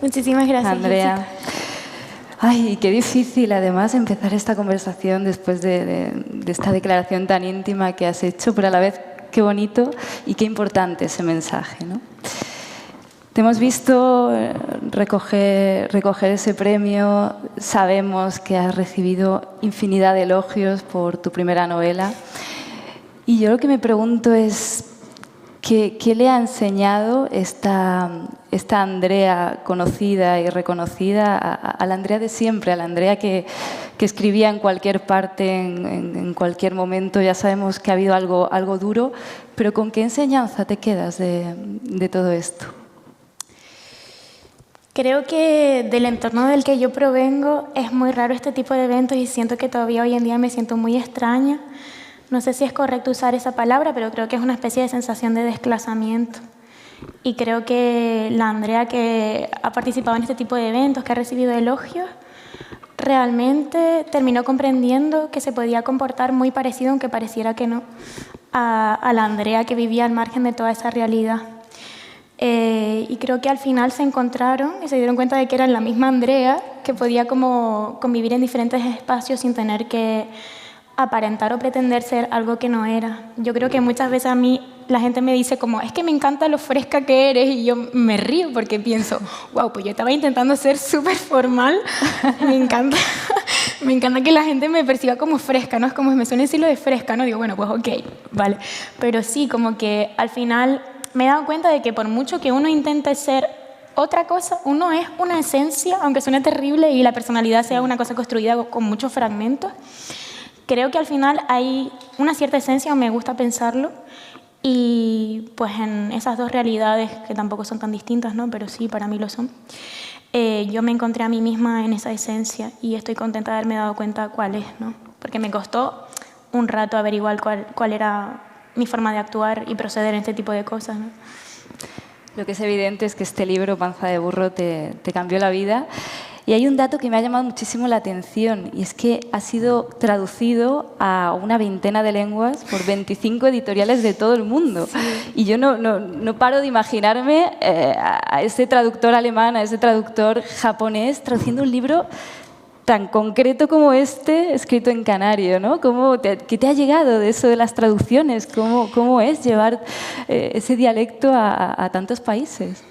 Muchísimas gracias, Andrea. Jessica. Ay, qué difícil además empezar esta conversación después de esta declaración tan íntima que has hecho, pero a la vez qué bonito y qué importante ese mensaje, ¿no? Te hemos visto recoger ese premio, sabemos que has recibido infinidad de elogios por tu primera novela y yo lo que me pregunto es ¿qué le ha enseñado esta Andrea conocida y reconocida a la Andrea de siempre, a la Andrea que escribía en cualquier parte, en cualquier momento? Ya sabemos que ha habido algo duro, pero ¿con qué enseñanza te quedas de todo esto? Creo que del entorno del que yo provengo es muy raro este tipo de eventos y siento que todavía hoy en día me siento muy extraña. No sé si es correcto usar esa palabra, pero creo que es una especie de sensación de desplazamiento. Y creo que la Andrea que ha participado en este tipo de eventos, que ha recibido elogios, realmente terminó comprendiendo que se podía comportar muy parecido, aunque pareciera que no, a la Andrea que vivía al margen de toda esa realidad. Y creo que al final se encontraron y se dieron cuenta de que eran la misma Andrea, que podía como convivir en diferentes espacios sin tener que aparentar o pretender ser algo que no era. Yo creo que muchas veces a mí la gente me dice como, es que me encanta lo fresca que eres, y yo me río porque pienso, wow, pues yo estaba intentando ser súper formal, me encanta que la gente me perciba como fresca, ¿no? Es como me suena decirlo de fresca, ¿no? Digo, bueno, pues ok, vale. Pero sí, como que al final me he dado cuenta de que por mucho que uno intente ser otra cosa, uno es una esencia, aunque suene terrible y la personalidad sea una cosa construida con muchos fragmentos. Creo que al final hay una cierta esencia, o me gusta pensarlo, y pues en esas dos realidades, que tampoco son tan distintas, ¿no? Pero sí, para mí lo son, yo me encontré a mí misma en esa esencia y estoy contenta de haberme dado cuenta cuál es, ¿no? Porque me costó un rato averiguar cuál era mi forma de actuar y proceder en este tipo de cosas, ¿no? Lo que es evidente es que este libro, Panza de burro, te cambió la vida. Y hay un dato que me ha llamado muchísimo la atención, y es que ha sido traducido a una veintena de lenguas por 25 editoriales de todo el mundo. Sí. Y yo no paro de imaginarme a ese traductor alemán, a ese traductor japonés, traduciendo un libro tan concreto como este, escrito en canario, ¿no? ¿Qué te ha llegado de eso de las traducciones? ¿Cómo es llevar ese dialecto a tantos países?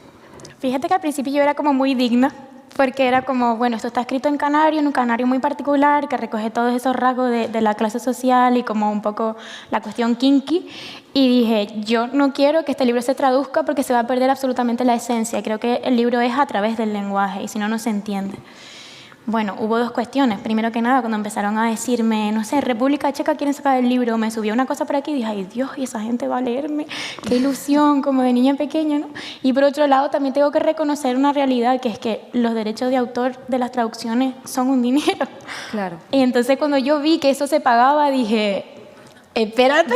Fíjate que al principio yo era como muy digna, porque era como, bueno, esto está escrito en canario, en un canario muy particular, que recoge todos esos rasgos de la clase social y como un poco la cuestión kinky. Y dije, yo no quiero que este libro se traduzca porque se va a perder absolutamente la esencia. Creo que el libro es a través del lenguaje y si no, no se entiende. Bueno, hubo dos cuestiones. Primero que nada, cuando empezaron a decirme, no sé, República Checa quieren sacar el libro, me subió una cosa por aquí y dije, ay Dios, y esa gente va a leerme, qué ilusión, como de niña pequeña, ¿no? Y por otro lado, también tengo que reconocer una realidad, que es que los derechos de autor de las traducciones son un dinero. Claro. Y entonces cuando yo vi que eso se pagaba, dije, espérate,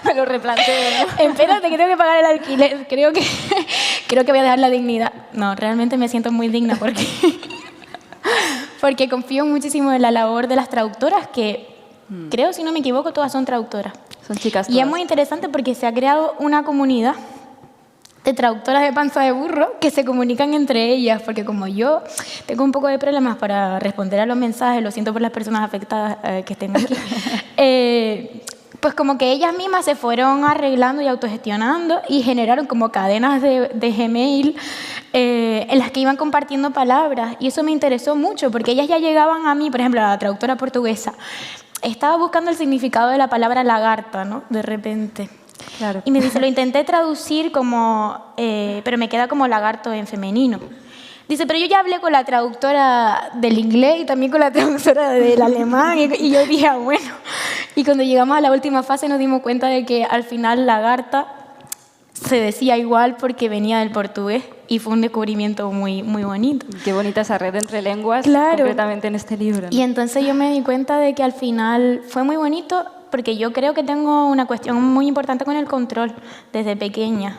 me lo replanteé, ¿no? Espérate, que tengo que pagar el alquiler, creo que voy a dejar la dignidad. No, realmente me siento muy digna porque confío muchísimo en la labor de las traductoras, que creo, si no me equivoco, todas son traductoras. Son chicas todas. Y es muy interesante porque se ha creado una comunidad de traductoras de Panza de Burro que se comunican entre ellas, porque como yo tengo un poco de problemas para responder a los mensajes, lo siento por las personas afectadas que estén aquí, pues como que ellas mismas se fueron arreglando y autogestionando y generaron como cadenas de Gmail en las que iban compartiendo palabras, y eso me interesó mucho porque ellas ya llegaban a mí, por ejemplo, la traductora portuguesa estaba buscando el significado de la palabra lagarta, ¿no? De repente. Claro. Y me dice, lo intenté traducir como, pero me queda como lagarto en femenino. Dice, pero yo ya hablé con la traductora del inglés y también con la traductora del alemán, y yo dije, bueno. Y cuando llegamos a la última fase nos dimos cuenta de que al final lagarta se decía igual porque venía del portugués, y fue un descubrimiento muy, muy bonito. Qué bonita esa red entre lenguas, claro, concretamente en este libro, ¿no? Y entonces yo me di cuenta de que al final fue muy bonito, porque yo creo que tengo una cuestión muy importante con el control desde pequeña.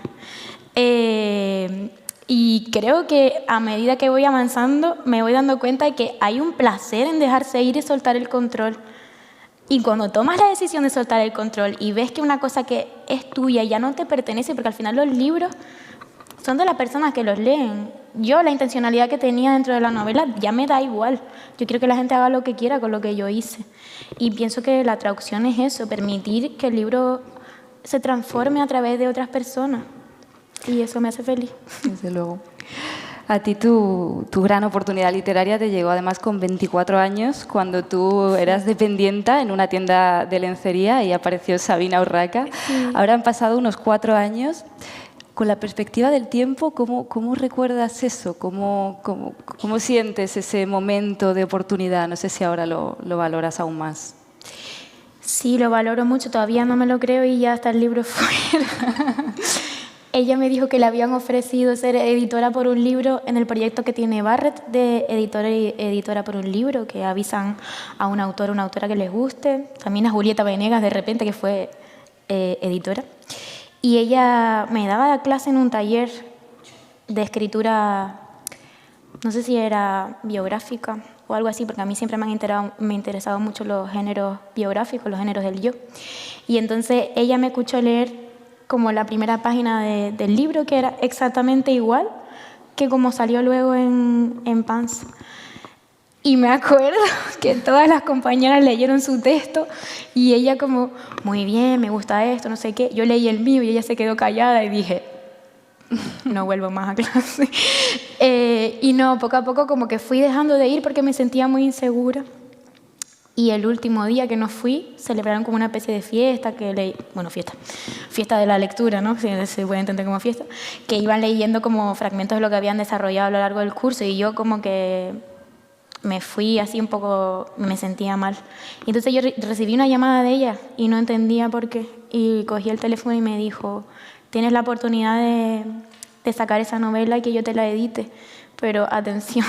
Y creo que a medida que voy avanzando me voy dando cuenta de que hay un placer en dejarse ir y soltar el control. Y cuando tomas la decisión de soltar el control y ves que una cosa que es tuya ya no te pertenece, porque al final los libros son de las personas que los leen. yo la intencionalidad que tenía dentro de la novela ya me da igual. Yo quiero que la gente haga lo que quiera con lo que yo hice. Y pienso que la traducción es eso, permitir que el libro se transforme a través de otras personas. Y eso me hace feliz. Desde luego. A ti tu gran oportunidad literaria te llegó además con 24 años, cuando tú eras dependienta en una tienda de lencería y apareció Sabina Urraca. Sí. Ahora han pasado unos 4 años. Con la perspectiva del tiempo, ¿cómo recuerdas eso? ¿Cómo sientes ese momento de oportunidad? No sé si ahora lo valoras aún más. Sí, lo valoro mucho. Todavía no me lo creo y ya está el libro fuera. Ella me dijo que le habían ofrecido ser editora por un libro en el proyecto que tiene Barrett de editora por un libro, que avisan a un autor o una autora que les guste. También a Julieta Venegas, de repente, que fue editora. Y ella me daba clase en un taller de escritura, no sé si era biográfica o algo así, porque a mí siempre me han interesado mucho los géneros biográficos, los géneros del yo. Y entonces ella me escuchó leer como la primera página del libro, que era exactamente igual que como salió luego en Pans. Y me acuerdo que todas las compañeras leyeron su texto y ella como, muy bien, me gusta esto, no sé qué. Yo leí el mío y ella se quedó callada y dije, no vuelvo más a clase. Y no, poco a poco como que fui dejando de ir porque me sentía muy insegura. Y el último día que no fui, celebraron como una especie de fiesta, fiesta de la lectura, ¿no? Si se puede entender como fiesta, que iban leyendo como fragmentos de lo que habían desarrollado a lo largo del curso y yo como que me fui así un poco, me sentía mal. Y entonces yo recibí una llamada de ella y no entendía por qué. Y cogí el teléfono y me dijo, tienes la oportunidad de sacar esa novela y que yo te la edite. Pero atención,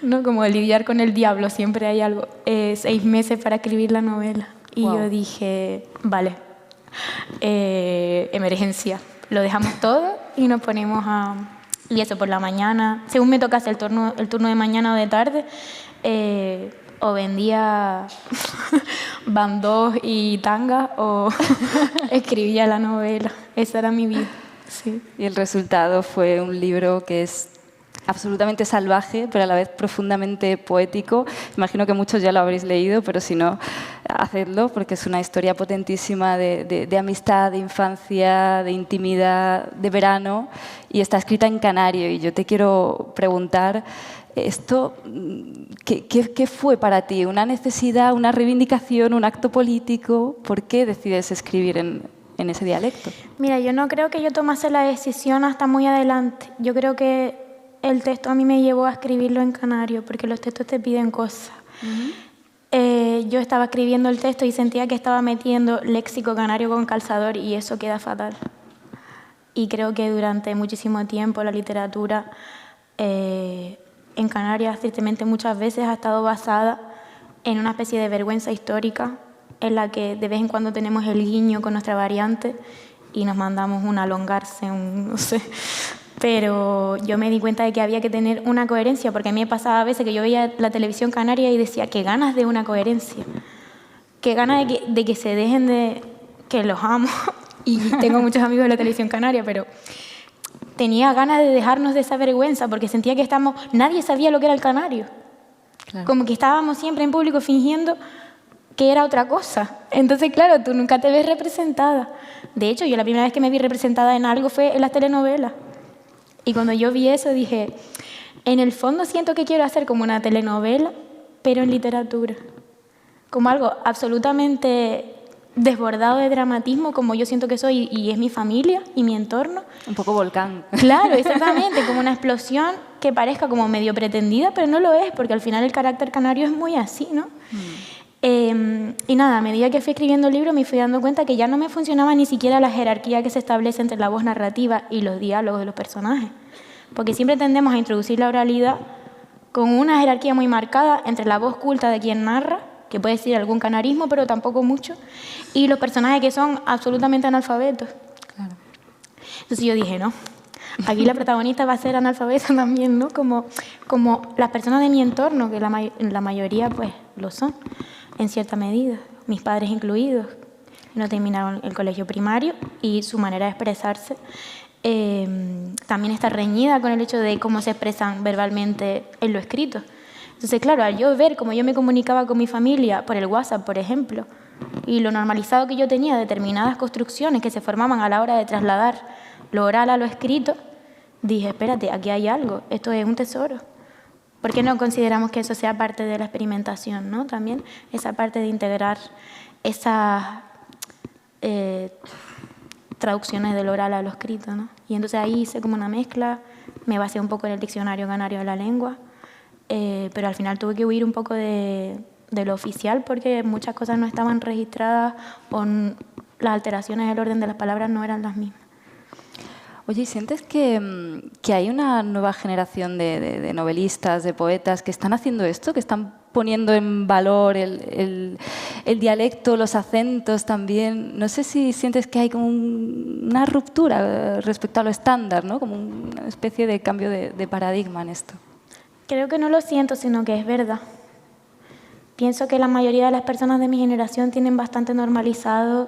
¿no? Como lidiar con el diablo, siempre hay algo. 6 meses para escribir la novela. Y yo dije, vale, emergencia. Lo dejamos todo y nos ponemos a... Y eso, por la mañana, según me tocase el turno de mañana o de tarde, o vendía bandos y tangas o escribía la novela. Esa era mi vida. Sí. Y el resultado fue un libro que es absolutamente salvaje, pero a la vez profundamente poético. Imagino que muchos ya lo habréis leído, pero si no, hacedlo, porque es una historia potentísima de amistad, de infancia, de intimidad, de verano, y está escrita en canario. Y yo te quiero preguntar, ¿esto qué fue para ti? ¿Una necesidad, una reivindicación, un acto político? ¿Por qué decides escribir en ese dialecto? Mira, yo no creo que yo tomase la decisión hasta muy adelante. Yo creo que el texto a mí me llevó a escribirlo en canario, porque los textos te piden cosas. Yo estaba escribiendo el texto y sentía que estaba metiendo léxico canario con calzador y eso queda fatal. Y creo que durante muchísimo tiempo la literatura en Canarias, tristemente muchas veces, ha estado basada en una especie de vergüenza histórica en la que de vez en cuando tenemos el guiño con nuestra variante y nos mandamos un alongarse, no sé. Pero yo me di cuenta de que había que tener una coherencia, porque a mí me pasaba a veces que yo veía la televisión canaria y decía, qué ganas de una coherencia, qué ganas de que se dejen de... que los amo, y tengo muchos amigos de la televisión canaria, pero tenía ganas de dejarnos de esa vergüenza, porque sentía que nadie sabía lo que era el canario. Claro. Como que estábamos siempre en público fingiendo que era otra cosa. Entonces, claro, tú nunca te ves representada. De hecho, yo la primera vez que me vi representada en algo fue en las telenovelas. Y cuando yo vi eso dije, en el fondo siento que quiero hacer como una telenovela, pero en literatura. Como algo absolutamente desbordado de dramatismo, como yo siento que soy, y es mi familia y mi entorno. Un poco volcán. Claro, exactamente, como una explosión que parezca como medio pretendida, pero no lo es, porque al final el carácter canario es muy así, ¿no? Y nada, a medida que fui escribiendo el libro me fui dando cuenta que ya no me funcionaba ni siquiera la jerarquía que se establece entre la voz narrativa y los diálogos de los personajes. Porque siempre tendemos a introducir la oralidad con una jerarquía muy marcada entre la voz culta de quien narra, que puede decir algún canarismo, pero tampoco mucho, y los personajes que son absolutamente analfabetos. Claro. Entonces yo dije, no, aquí la protagonista va a ser analfabeta también, ¿no? Como las personas de mi entorno, que la mayoría pues lo son, en cierta medida, mis padres incluidos, no terminaron el colegio primario y su manera de expresarse también está reñida con el hecho de cómo se expresan verbalmente en lo escrito. Entonces, claro, al yo ver cómo yo me comunicaba con mi familia por el WhatsApp, por ejemplo, y lo normalizado que yo tenía determinadas construcciones que se formaban a la hora de trasladar lo oral a lo escrito, dije, espérate, aquí hay algo, esto es un tesoro. ¿Por qué no consideramos que eso sea parte de la experimentación, ¿no? También esa parte de integrar esas traducciones del oral a lo escrito, ¿no? Y entonces ahí hice como una mezcla, me basé un poco en el diccionario canario de la lengua, pero al final tuve que huir un poco de lo oficial porque muchas cosas no estaban registradas o las alteraciones del orden de las palabras no eran las mismas. Oye, ¿y sientes que hay una nueva generación de novelistas, de poetas que están haciendo esto, que están poniendo en valor el dialecto, los acentos también? No sé si sientes que hay como una ruptura respecto a lo estándar, ¿no? Como una especie de cambio de paradigma en esto. Creo que no lo siento, sino que es verdad. Pienso que la mayoría de las personas de mi generación tienen bastante normalizado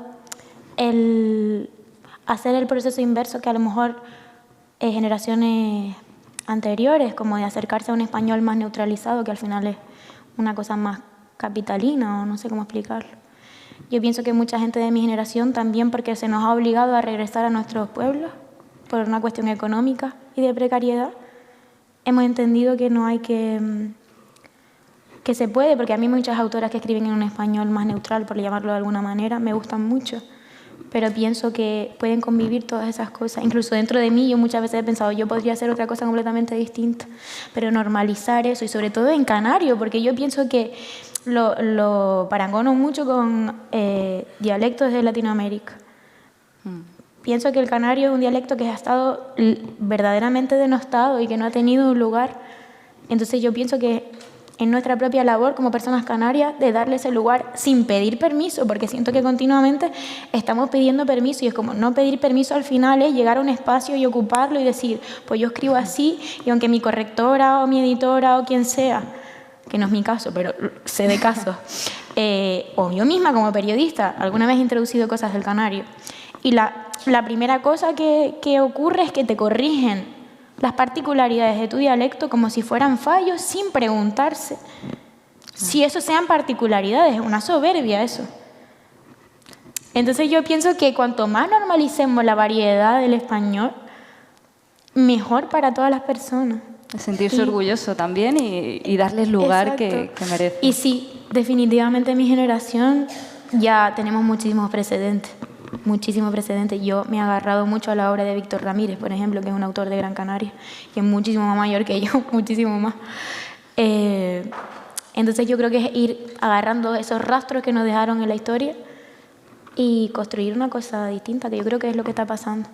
el hacer el proceso inverso que a lo mejor generaciones anteriores, como de acercarse a un español más neutralizado, que al final es una cosa más capitalina o no sé cómo explicarlo. Yo pienso que mucha gente de mi generación también, porque se nos ha obligado a regresar a nuestros pueblos por una cuestión económica y de precariedad, hemos entendido que no hay que se puede, porque a mí muchas autoras que escriben en un español más neutral, por llamarlo de alguna manera, me gustan mucho. Pero pienso que pueden convivir todas esas cosas. Incluso dentro de mí yo muchas veces he pensado, yo podría hacer otra cosa completamente distinta, pero normalizar eso, y sobre todo en canario, porque yo pienso que lo parangono mucho con dialectos de Latinoamérica. Pienso que el canario es un dialecto que ha estado verdaderamente denostado y que no ha tenido un lugar. Entonces yo pienso que en nuestra propia labor como personas canarias de darle ese lugar sin pedir permiso, porque siento que continuamente estamos pidiendo permiso y es como no pedir permiso al final es llegar a un espacio y ocuparlo y decir, pues yo escribo así y aunque mi correctora o mi editora o quien sea, que no es mi caso, pero sé de casos, o yo misma como periodista, alguna vez he introducido cosas del canario y la primera cosa que ocurre es que te corrigen las particularidades de tu dialecto como si fueran fallos sin preguntarse si eso sean particularidades. Es una soberbia eso. Entonces yo pienso que cuanto más normalicemos la variedad del español, mejor para todas las personas. Sentirse orgulloso también y darles lugar que merecen. Y sí, definitivamente en mi generación ya tenemos muchísimos precedentes. Muchísimos precedentes. Yo me he agarrado mucho a la obra de Víctor Ramírez, por ejemplo, que es un autor de Gran Canaria, que es muchísimo más mayor que yo, muchísimo más. Entonces yo creo que es ir agarrando esos rastros que nos dejaron en la historia y construir una cosa distinta, que yo creo que es lo que está pasando.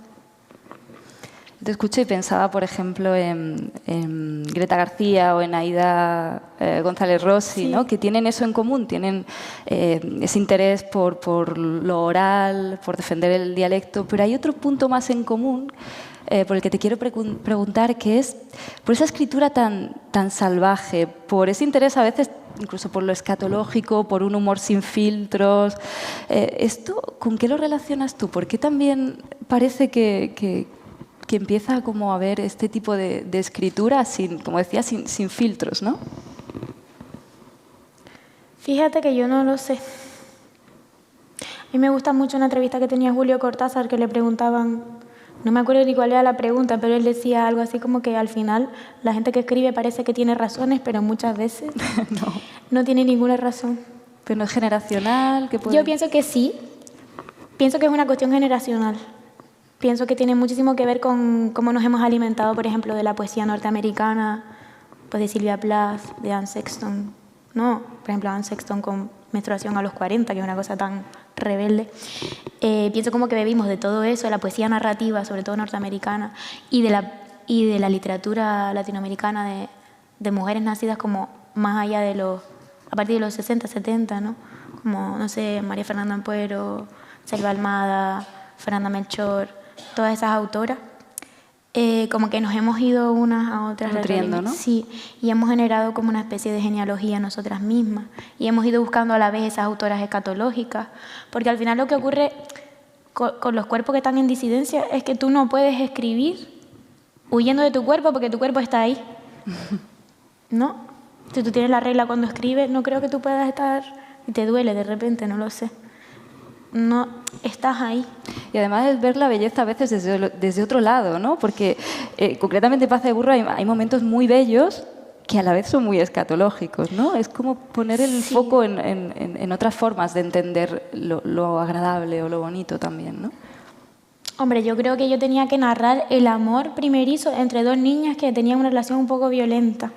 Te escucho y pensaba, por ejemplo, en Greta García o en Aida González Rossi, sí, ¿no? Que tienen eso en común, tienen ese interés por lo oral, por defender el dialecto, pero hay otro punto más en común por el que te quiero preguntar, que es por esa escritura tan salvaje, por ese interés a veces incluso por lo escatológico, por un humor sin filtros. ¿Esto con qué lo relacionas tú? ¿Por qué también parece que empieza como a haber este tipo de escritura, sin, como decía, sin filtros, ¿no? Fíjate que yo no lo sé. A mí me gusta mucho una entrevista que tenía Julio Cortázar, que le preguntaban, no me acuerdo ni cuál era la pregunta, pero él decía algo así como que al final la gente que escribe parece que tiene razones, pero muchas veces no tiene ninguna razón. ¿Pero no es generacional? Yo pienso que sí. Pienso que es una cuestión generacional. Pienso que tiene muchísimo que ver con cómo nos hemos alimentado, por ejemplo, de la poesía norteamericana, pues de Sylvia Plath, de Anne Sexton, ¿no? Por ejemplo, Anne Sexton con Menstruación a los 40, que es una cosa tan rebelde. Pienso como que bebimos de todo eso, de la poesía narrativa, sobre todo norteamericana, y de la literatura latinoamericana de mujeres nacidas como más allá de a partir de los 60, 70, ¿no? Como, no sé, María Fernanda Ampuero, Selva Almada, Fernanda Melchor, todas esas autoras, como que nos hemos ido unas a otras. Nutriendo, ¿no? Sí, y hemos generado como una especie de genealogía nosotras mismas. Y hemos ido buscando a la vez esas autoras escatológicas, porque al final lo que ocurre con los cuerpos que están en disidencia es que tú no puedes escribir huyendo de tu cuerpo porque tu cuerpo está ahí, ¿no? Si tú tienes la regla cuando escribes, no creo que tú puedas estar y te duele de repente, no lo sé. No, estás ahí. Y además es ver la belleza a veces desde otro lado, ¿no? Porque concretamente en Paz de Burro hay momentos muy bellos que a la vez son muy escatológicos, ¿no? Es como poner el foco en otras formas de entender lo agradable o lo bonito también, ¿no? Hombre, yo creo que yo tenía que narrar el amor primerizo entre dos niñas que tenían una relación un poco violenta.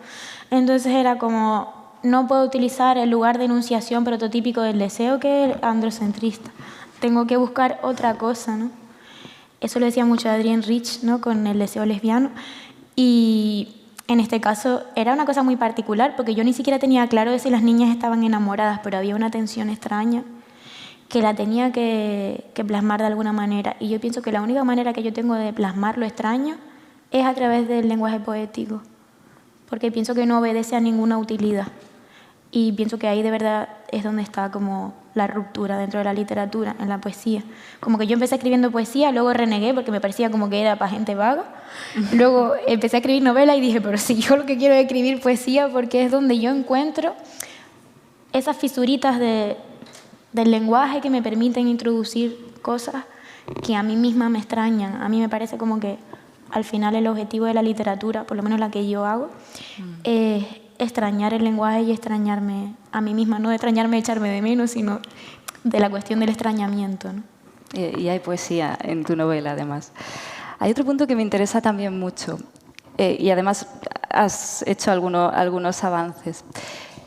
Entonces era como, no puedo utilizar el lugar de enunciación prototípico del deseo que es androcentrista. Tengo que buscar otra cosa, ¿no? Eso lo decía mucho Adrienne Rich, ¿no? Con el deseo lesbiano. Y en este caso era una cosa muy particular porque yo ni siquiera tenía claro de si las niñas estaban enamoradas, pero había una tensión extraña que la tenía que plasmar de alguna manera. Y yo pienso que la única manera que yo tengo de plasmar lo extraño es a través del lenguaje poético, porque pienso que no obedece a ninguna utilidad. Y pienso que ahí de verdad es donde está como la ruptura dentro de la literatura, en la poesía. Como que yo empecé escribiendo poesía, luego renegué porque me parecía como que era para gente vaga. Luego empecé a escribir novela y dije, pero si yo lo que quiero es escribir poesía porque es donde yo encuentro esas fisuritas del lenguaje que me permiten introducir cosas que a mí misma me extrañan. A mí me parece como que al final el objetivo de la literatura, por lo menos la que yo hago, es extrañar el lenguaje y extrañarme a mí misma, no de extrañarme, echarme de menos, sino de la cuestión del extrañamiento, ¿no? Y hay poesía en tu novela, además. Hay otro punto que me interesa también mucho, y además has hecho algunos avances.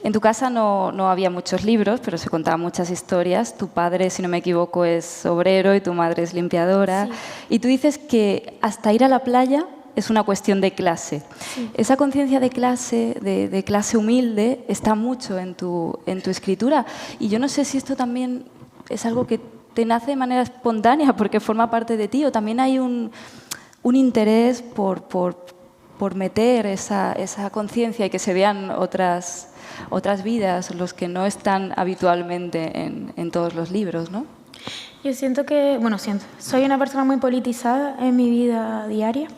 En tu casa no había muchos libros, pero se contaban muchas historias. Tu padre, si no me equivoco, es obrero y tu madre es limpiadora. Sí. Y tú dices que hasta ir a la playa es una cuestión de clase. Sí. Esa conciencia de clase humilde está mucho en tu escritura. Y yo no sé si esto también es algo que te nace de manera espontánea porque forma parte de ti, o también hay un interés por meter esa conciencia y que se vean otras vidas, los que no están habitualmente en todos los libros, ¿no? Yo siento que, soy una persona muy politizada en mi vida diaria.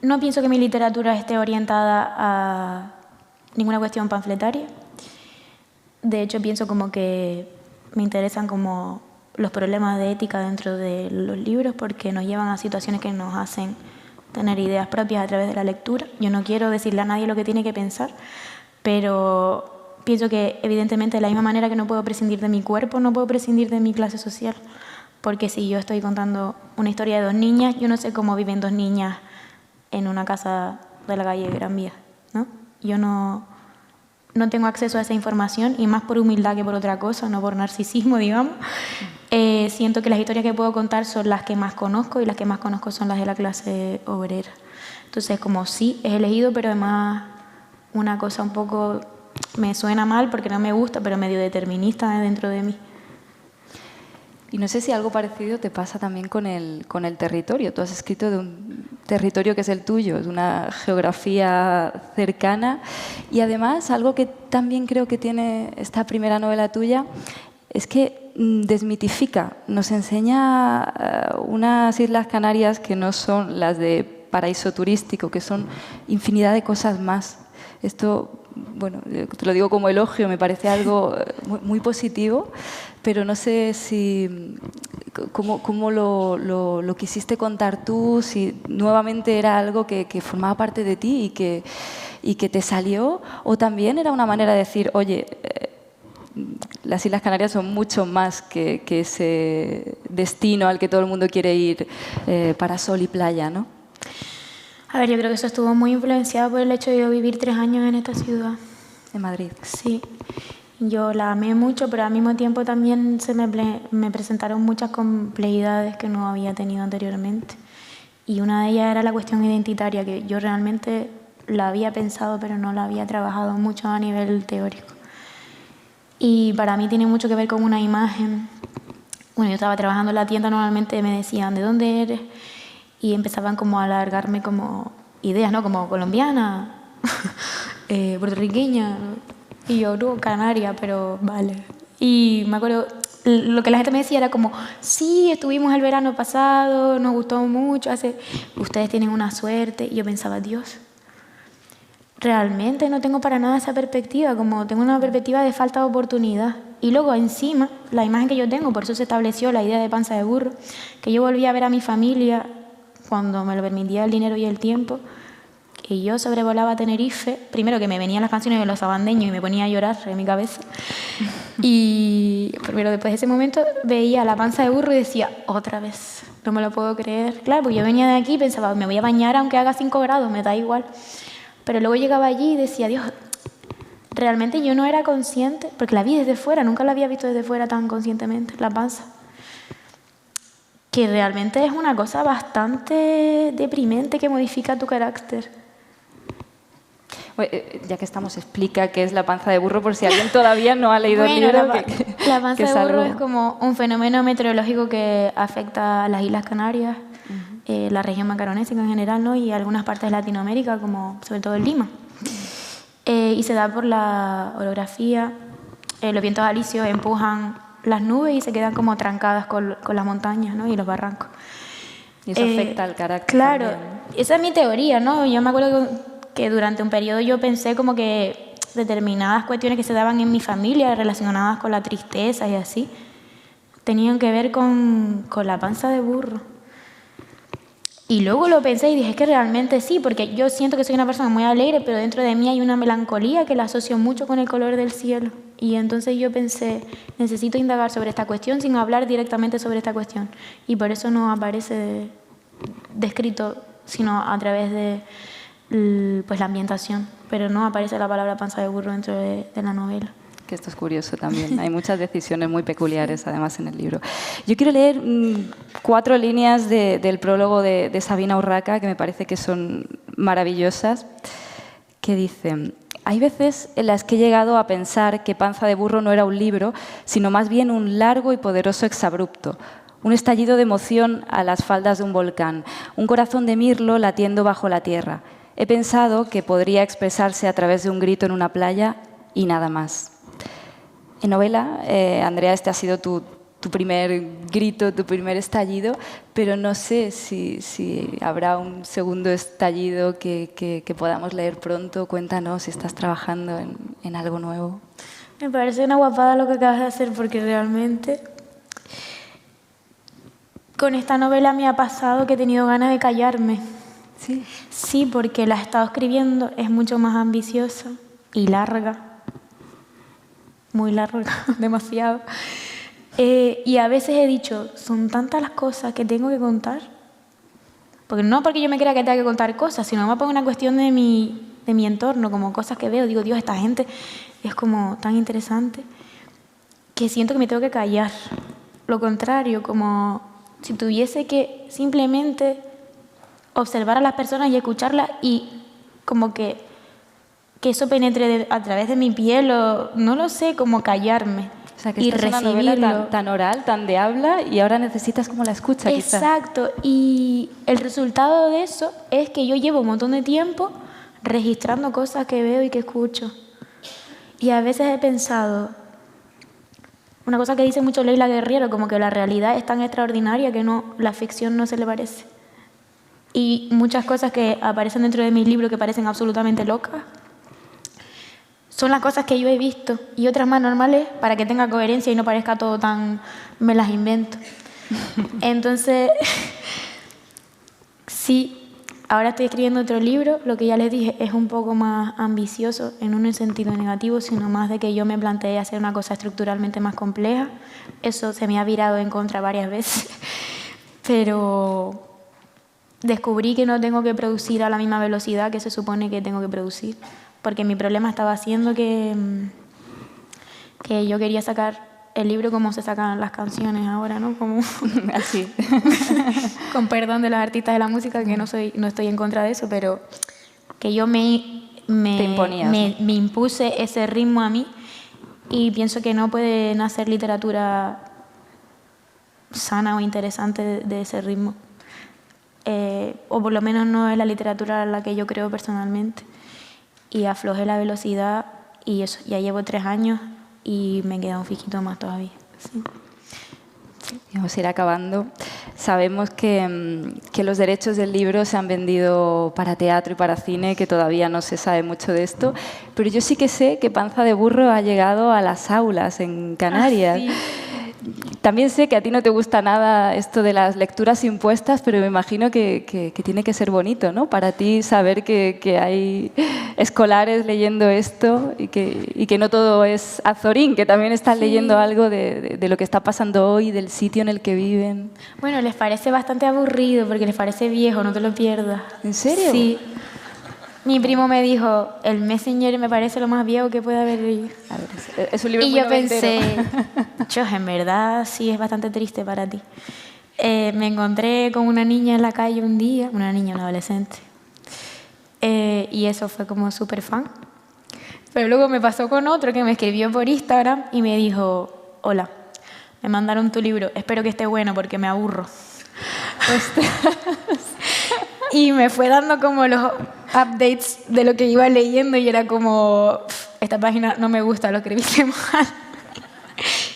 No pienso que mi literatura esté orientada a ninguna cuestión panfletaria. De hecho, pienso como que me interesan como los problemas de ética dentro de los libros porque nos llevan a situaciones que nos hacen tener ideas propias a través de la lectura. Yo no quiero decirle a nadie lo que tiene que pensar, pero pienso que evidentemente de la misma manera que no puedo prescindir de mi cuerpo, no puedo prescindir de mi clase social. Porque si yo estoy contando una historia de dos niñas, yo no sé cómo viven dos niñas en una casa de la calle Gran Vía, ¿no? Yo no tengo acceso a esa información, y más por humildad que por otra cosa, no por narcisismo, digamos. Siento que las historias que puedo contar son las que más conozco, y las que más conozco son las de la clase obrera. Entonces, como sí, es elegido, pero además una cosa un poco me suena mal porque no me gusta, pero medio determinista dentro de mí. Y no sé si algo parecido te pasa también con el territorio. Tú has escrito de un territorio que es el tuyo, de una geografía cercana. Y además, algo que también creo que tiene esta primera novela tuya es que desmitifica, nos enseña unas Islas Canarias que no son las de paraíso turístico, que son infinidad de cosas más. Esto, bueno, te lo digo como elogio, me parece algo muy positivo, pero no sé si cómo lo quisiste contar tú, si nuevamente era algo que formaba parte de ti y que te salió, o también era una manera de decir, oye, las Islas Canarias son mucho más que ese destino al que todo el mundo quiere ir para sol y playa, ¿no? A ver, yo creo que eso estuvo muy influenciado por el hecho de yo vivir 3 años en esta ciudad. ¿En Madrid? Sí. Yo la amé mucho, pero al mismo tiempo también me presentaron muchas complejidades que no había tenido anteriormente. Y una de ellas era la cuestión identitaria, que yo realmente la había pensado, pero no la había trabajado mucho a nivel teórico. Y para mí tiene mucho que ver con una imagen. Bueno, yo estaba trabajando en la tienda, normalmente me decían, ¿de dónde eres? Y empezaban como a alargarme como ideas, ¿no? Como colombiana, puertorriqueña, y yo, no, canaria, pero vale. Y me acuerdo, lo que la gente me decía era como, sí, estuvimos el verano pasado, nos gustó mucho, ustedes tienen una suerte. Y yo pensaba, Dios, realmente no tengo para nada esa perspectiva, como tengo una perspectiva de falta de oportunidad. Y luego encima, la imagen que yo tengo, por eso se estableció la idea de panza de burro, que yo volví a ver a mi familia cuando me lo permitía el dinero y el tiempo, y yo sobrevolaba Tenerife, primero que me venían las canciones de los sabandeños y me ponía a llorar en mi cabeza, pero después de ese momento veía la panza de burro y decía, otra vez, no me lo puedo creer. Claro, porque yo venía de aquí y pensaba, me voy a bañar aunque haga 5 grados, me da igual. Pero luego llegaba allí y decía, Dios, realmente yo no era consciente, porque la vi desde fuera, nunca la había visto desde fuera tan conscientemente, la panza. Que realmente es una cosa bastante deprimente que modifica tu carácter. Ya que estamos, explica qué es la panza de burro por si alguien todavía no ha leído el libro. La panza de burro es como un fenómeno meteorológico que afecta a las Islas Canarias, la región macaronésica en general, ¿no? Y algunas partes de Latinoamérica, como sobre todo en Lima. Y se da por la orografía. Los vientos alisios empujan las nubes y se quedan como trancadas con las montañas, ¿no? Y los barrancos. Y eso afecta al carácter. Claro, también, ¿no? Esa es mi teoría, ¿no? Yo me acuerdo que durante un periodo yo pensé como que determinadas cuestiones que se daban en mi familia relacionadas con la tristeza y así, tenían que ver con la panza de burro. Y luego lo pensé y dije, es que realmente sí, porque yo siento que soy una persona muy alegre, pero dentro de mí hay una melancolía que la asocio mucho con el color del cielo. Y entonces yo pensé, necesito indagar sobre esta cuestión sin hablar directamente sobre esta cuestión. Y por eso no aparece descrito, sino a través de pues, la ambientación. Pero no aparece la palabra panza de burro dentro de la novela. Que esto es curioso también. Hay muchas decisiones muy peculiares, además, en el libro. Yo quiero leer 4 líneas del prólogo de Sabina Urraca, que me parece que son maravillosas, que dicen: hay veces en las que he llegado a pensar que Panza de burro no era un libro, sino más bien un largo y poderoso exabrupto, un estallido de emoción a las faldas de un volcán, un corazón de mirlo latiendo bajo la tierra. He pensado que podría expresarse a través de un grito en una playa y nada más. En novela, Andrea, este ha sido tu primer grito, tu primer estallido, pero no sé si habrá un segundo estallido que podamos leer pronto. Cuéntanos si estás trabajando en algo nuevo. Me parece una guapada lo que acabas de hacer, porque realmente con esta novela me ha pasado que he tenido ganas de callarme. Sí. Sí, porque la he estado escribiendo, es mucho más ambiciosa y larga. Muy larga, demasiado. Y a veces he dicho, son tantas las cosas que tengo que contar. Porque no porque yo me crea que tenga que contar cosas, sino más por una cuestión de mi entorno, como cosas que veo. Digo, Dios, esta gente es como tan interesante que siento que me tengo que callar. Lo contrario, como si tuviese que simplemente observar a las personas y escucharlas y como que eso penetre a través de mi piel, o no lo sé, como callarme. O sea, que y esta es una novela tan oral, tan de habla, y ahora necesitas como la escucha, quizá. Exacto, y el resultado de eso es que yo llevo un montón de tiempo registrando cosas que veo y que escucho. Y a veces he pensado, una cosa que dice mucho Leila Guerriero, como que la realidad es tan extraordinaria que la ficción no se le parece. Y muchas cosas que aparecen dentro de mis libros que parecen absolutamente locas son las cosas que yo he visto, y otras más normales para que tenga coherencia y no parezca todo tan me las invento. Entonces, sí, ahora estoy escribiendo otro libro, lo que ya les dije es un poco más ambicioso, en un sentido negativo, sino más de que yo me planteé hacer una cosa estructuralmente más compleja. Eso se me ha virado en contra varias veces, pero descubrí que no tengo que producir a la misma velocidad que se supone que tengo que producir, porque mi problema estaba siendo que yo quería sacar el libro como se sacan las canciones ahora, ¿no? Como así. Con perdón de los artistas de la música, que no estoy en contra de eso, pero que yo me impuse ese ritmo a mí, y pienso que no puede nacer literatura sana o interesante de ese ritmo. O por lo menos no es la literatura a la que yo creo personalmente. Y aflojé la velocidad y eso, ya llevo 3 años y me queda un fiquito más todavía. Sí. vamos a ir acabando. Sabemos que los derechos del libro se han vendido para teatro y para cine, que todavía no se sabe mucho de esto, pero yo sí que sé que Panza de Burro ha llegado a las aulas en Canarias. Sí. También sé que a ti no te gusta nada esto de las lecturas impuestas, pero me imagino que tiene que ser bonito, ¿no? Para ti saber que hay escolares leyendo esto y que no todo es Azorín, que también están leyendo algo de lo que está pasando hoy, del sitio en el que viven. Bueno, les parece bastante aburrido porque les parece viejo, no te lo pierdas. ¿En serio? Sí. Mi primo me dijo, el Messenger me parece lo más viejo que puede haber leído. A ver, es un libro Y muy yo pensé, noventero. Chos, en verdad sí es bastante triste para ti. Me encontré con una niña en la calle un día, una adolescente, y eso fue como súper fan. Pero luego me pasó con otro que me escribió por Instagram y me dijo, hola, me mandaron tu libro, espero que esté bueno porque me aburro. Y me fue dando como los updates de lo que iba leyendo y era como, esta página no me gusta, lo escribiste mal.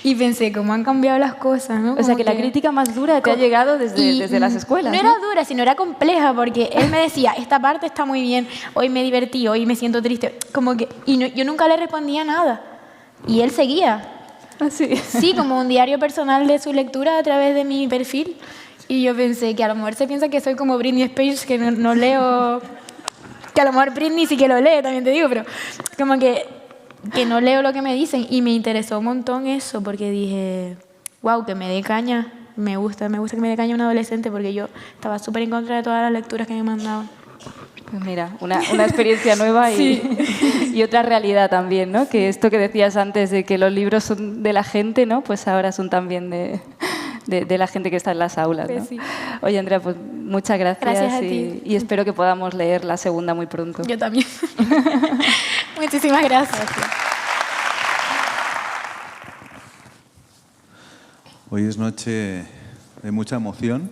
Y pensé, cómo han cambiado las cosas, ¿no? O sea, que la crítica más dura te ha llegado desde las escuelas. No era dura, sino era compleja, porque él me decía, esta parte está muy bien, hoy me divertí, hoy me siento triste. Como que, yo nunca le respondía nada. Y él seguía. ¿Ah, sí? Sí, como un diario personal de su lectura a través de mi perfil. Y yo pensé que a lo mejor se piensa que soy como Britney Spears, que no leo... Que a lo mejor Britney sí que lo lee, también te digo, pero como que no leo lo que me dicen. Y me interesó un montón eso, porque dije, wow, que me dé caña. Me gusta que me dé caña un adolescente, porque yo estaba súper en contra de todas las lecturas que me mandaban. Pues mira, una experiencia nueva y otra realidad también, ¿no? Que esto que decías antes de que los libros son de la gente, ¿no? Pues ahora son también de la gente que está en las aulas, ¿no? Pues sí. Oye, Andrea, pues muchas gracias, Gracias a ti. y espero que podamos leer la segunda muy pronto. Yo también. Muchísimas gracias. Hoy es noche de mucha emoción,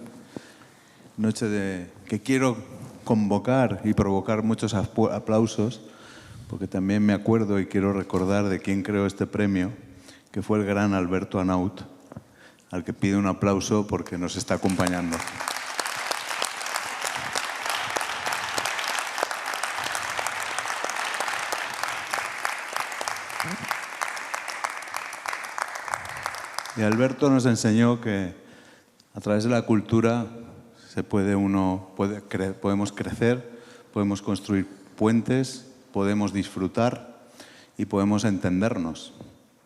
noche de que quiero convocar y provocar muchos aplausos, porque también me acuerdo y quiero recordar de quién creó este premio, que fue el gran Alberto Anaut, al que pido un aplauso porque nos está acompañando. Y Alberto nos enseñó que a través de la cultura podemos crecer, podemos construir puentes, podemos disfrutar y podemos entendernos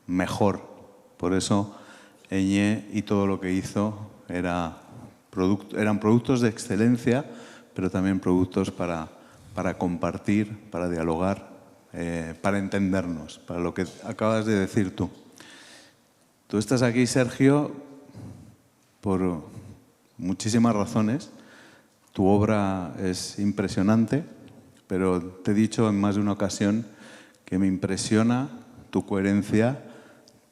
mejor. Por eso Eñé y todo lo que hizo eran productos de excelencia, pero también productos para compartir, para dialogar, para entendernos, para lo que acabas de decir tú. Tú estás aquí, Sergio, por muchísimas razones. Tu obra es impresionante, pero te he dicho en más de una ocasión que me impresiona tu coherencia,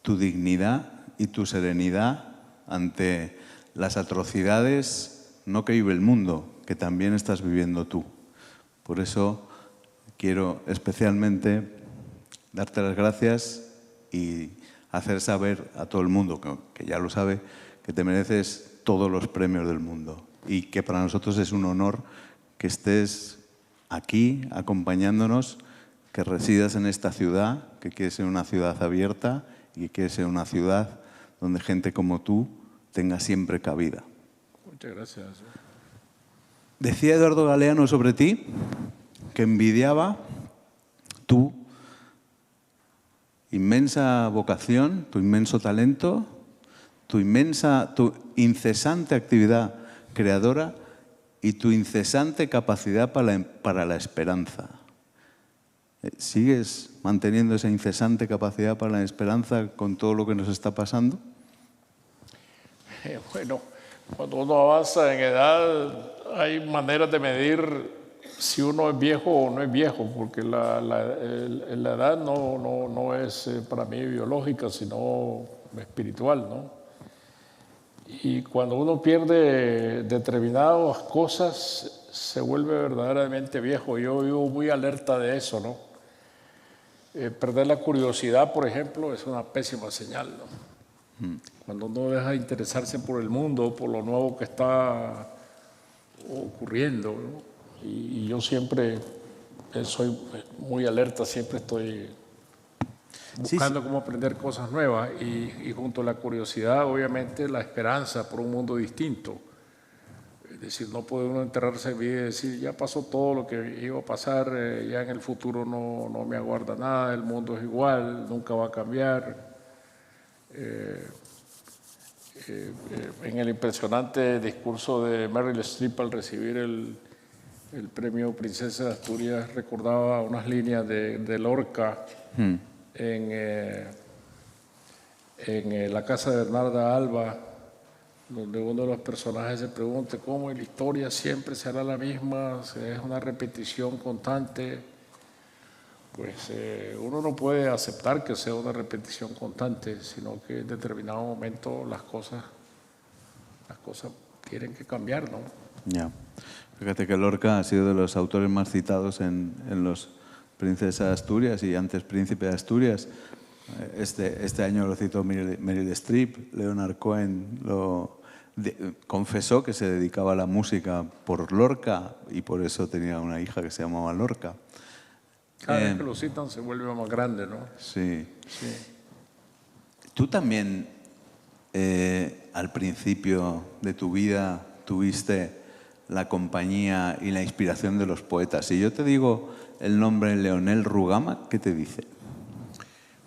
tu dignidad y tu serenidad ante las atrocidades, no que vive el mundo, que también estás viviendo tú. Por eso quiero especialmente darte las gracias y hacer saber a todo el mundo, que ya lo sabe, que te mereces todos los premios del mundo y que para nosotros es un honor que estés aquí acompañándonos, que residas en esta ciudad, que quieres ser una ciudad abierta y que quieres ser una ciudad donde gente como tú tenga siempre cabida. Muchas gracias. Decía Eduardo Galeano sobre ti que envidiaba tu inmensa vocación, tu inmenso talento, tu incesante actividad creadora y tu incesante capacidad para la esperanza. ¿Sigues manteniendo esa incesante capacidad para la esperanza con todo lo que nos está pasando? Bueno, cuando uno avanza en edad hay maneras de medir si uno es viejo o no es viejo, porque la edad no es para mí biológica, sino espiritual, ¿no? Y cuando uno pierde determinadas cosas, se vuelve verdaderamente viejo. Yo vivo muy alerta de eso, ¿no? Perder la curiosidad, por ejemplo, es una pésima señal, ¿no? Cuando uno deja de interesarse por el mundo, por lo nuevo que está ocurriendo, ¿no? Y yo siempre soy muy alerta, siempre estoy buscando cómo aprender cosas nuevas y junto a la curiosidad, obviamente, la esperanza por un mundo distinto. Es decir, no puede uno enterrarse en vida y decir, ya pasó todo lo que iba a pasar, ya en el futuro no me aguarda nada, el mundo es igual, nunca va a cambiar. En el impresionante discurso de Meryl Streep al recibir el premio Princesa de Asturias, recordaba unas líneas de Lorca en la casa de Bernarda Alba, donde uno de los personajes se pregunta cómo la historia siempre será la misma, es una repetición constante. Pues uno no puede aceptar que sea una repetición constante, sino que en determinado momento las cosas tienen que cambiar, ¿no? Ya. Fíjate que Lorca ha sido de los autores más citados en los Princesa de Asturias y antes Príncipe de Asturias. Este año lo citó Meryl Streep. Leonard Cohen confesó que se dedicaba a la música por Lorca y por eso tenía una hija que se llamaba Lorca. Cada vez que lo citan se vuelve más grande, ¿no? Sí. Sí. Tú también, al principio de tu vida, tuviste la compañía y la inspiración de los poetas. Si yo te digo el nombre Leonel Rugama, ¿qué te dice?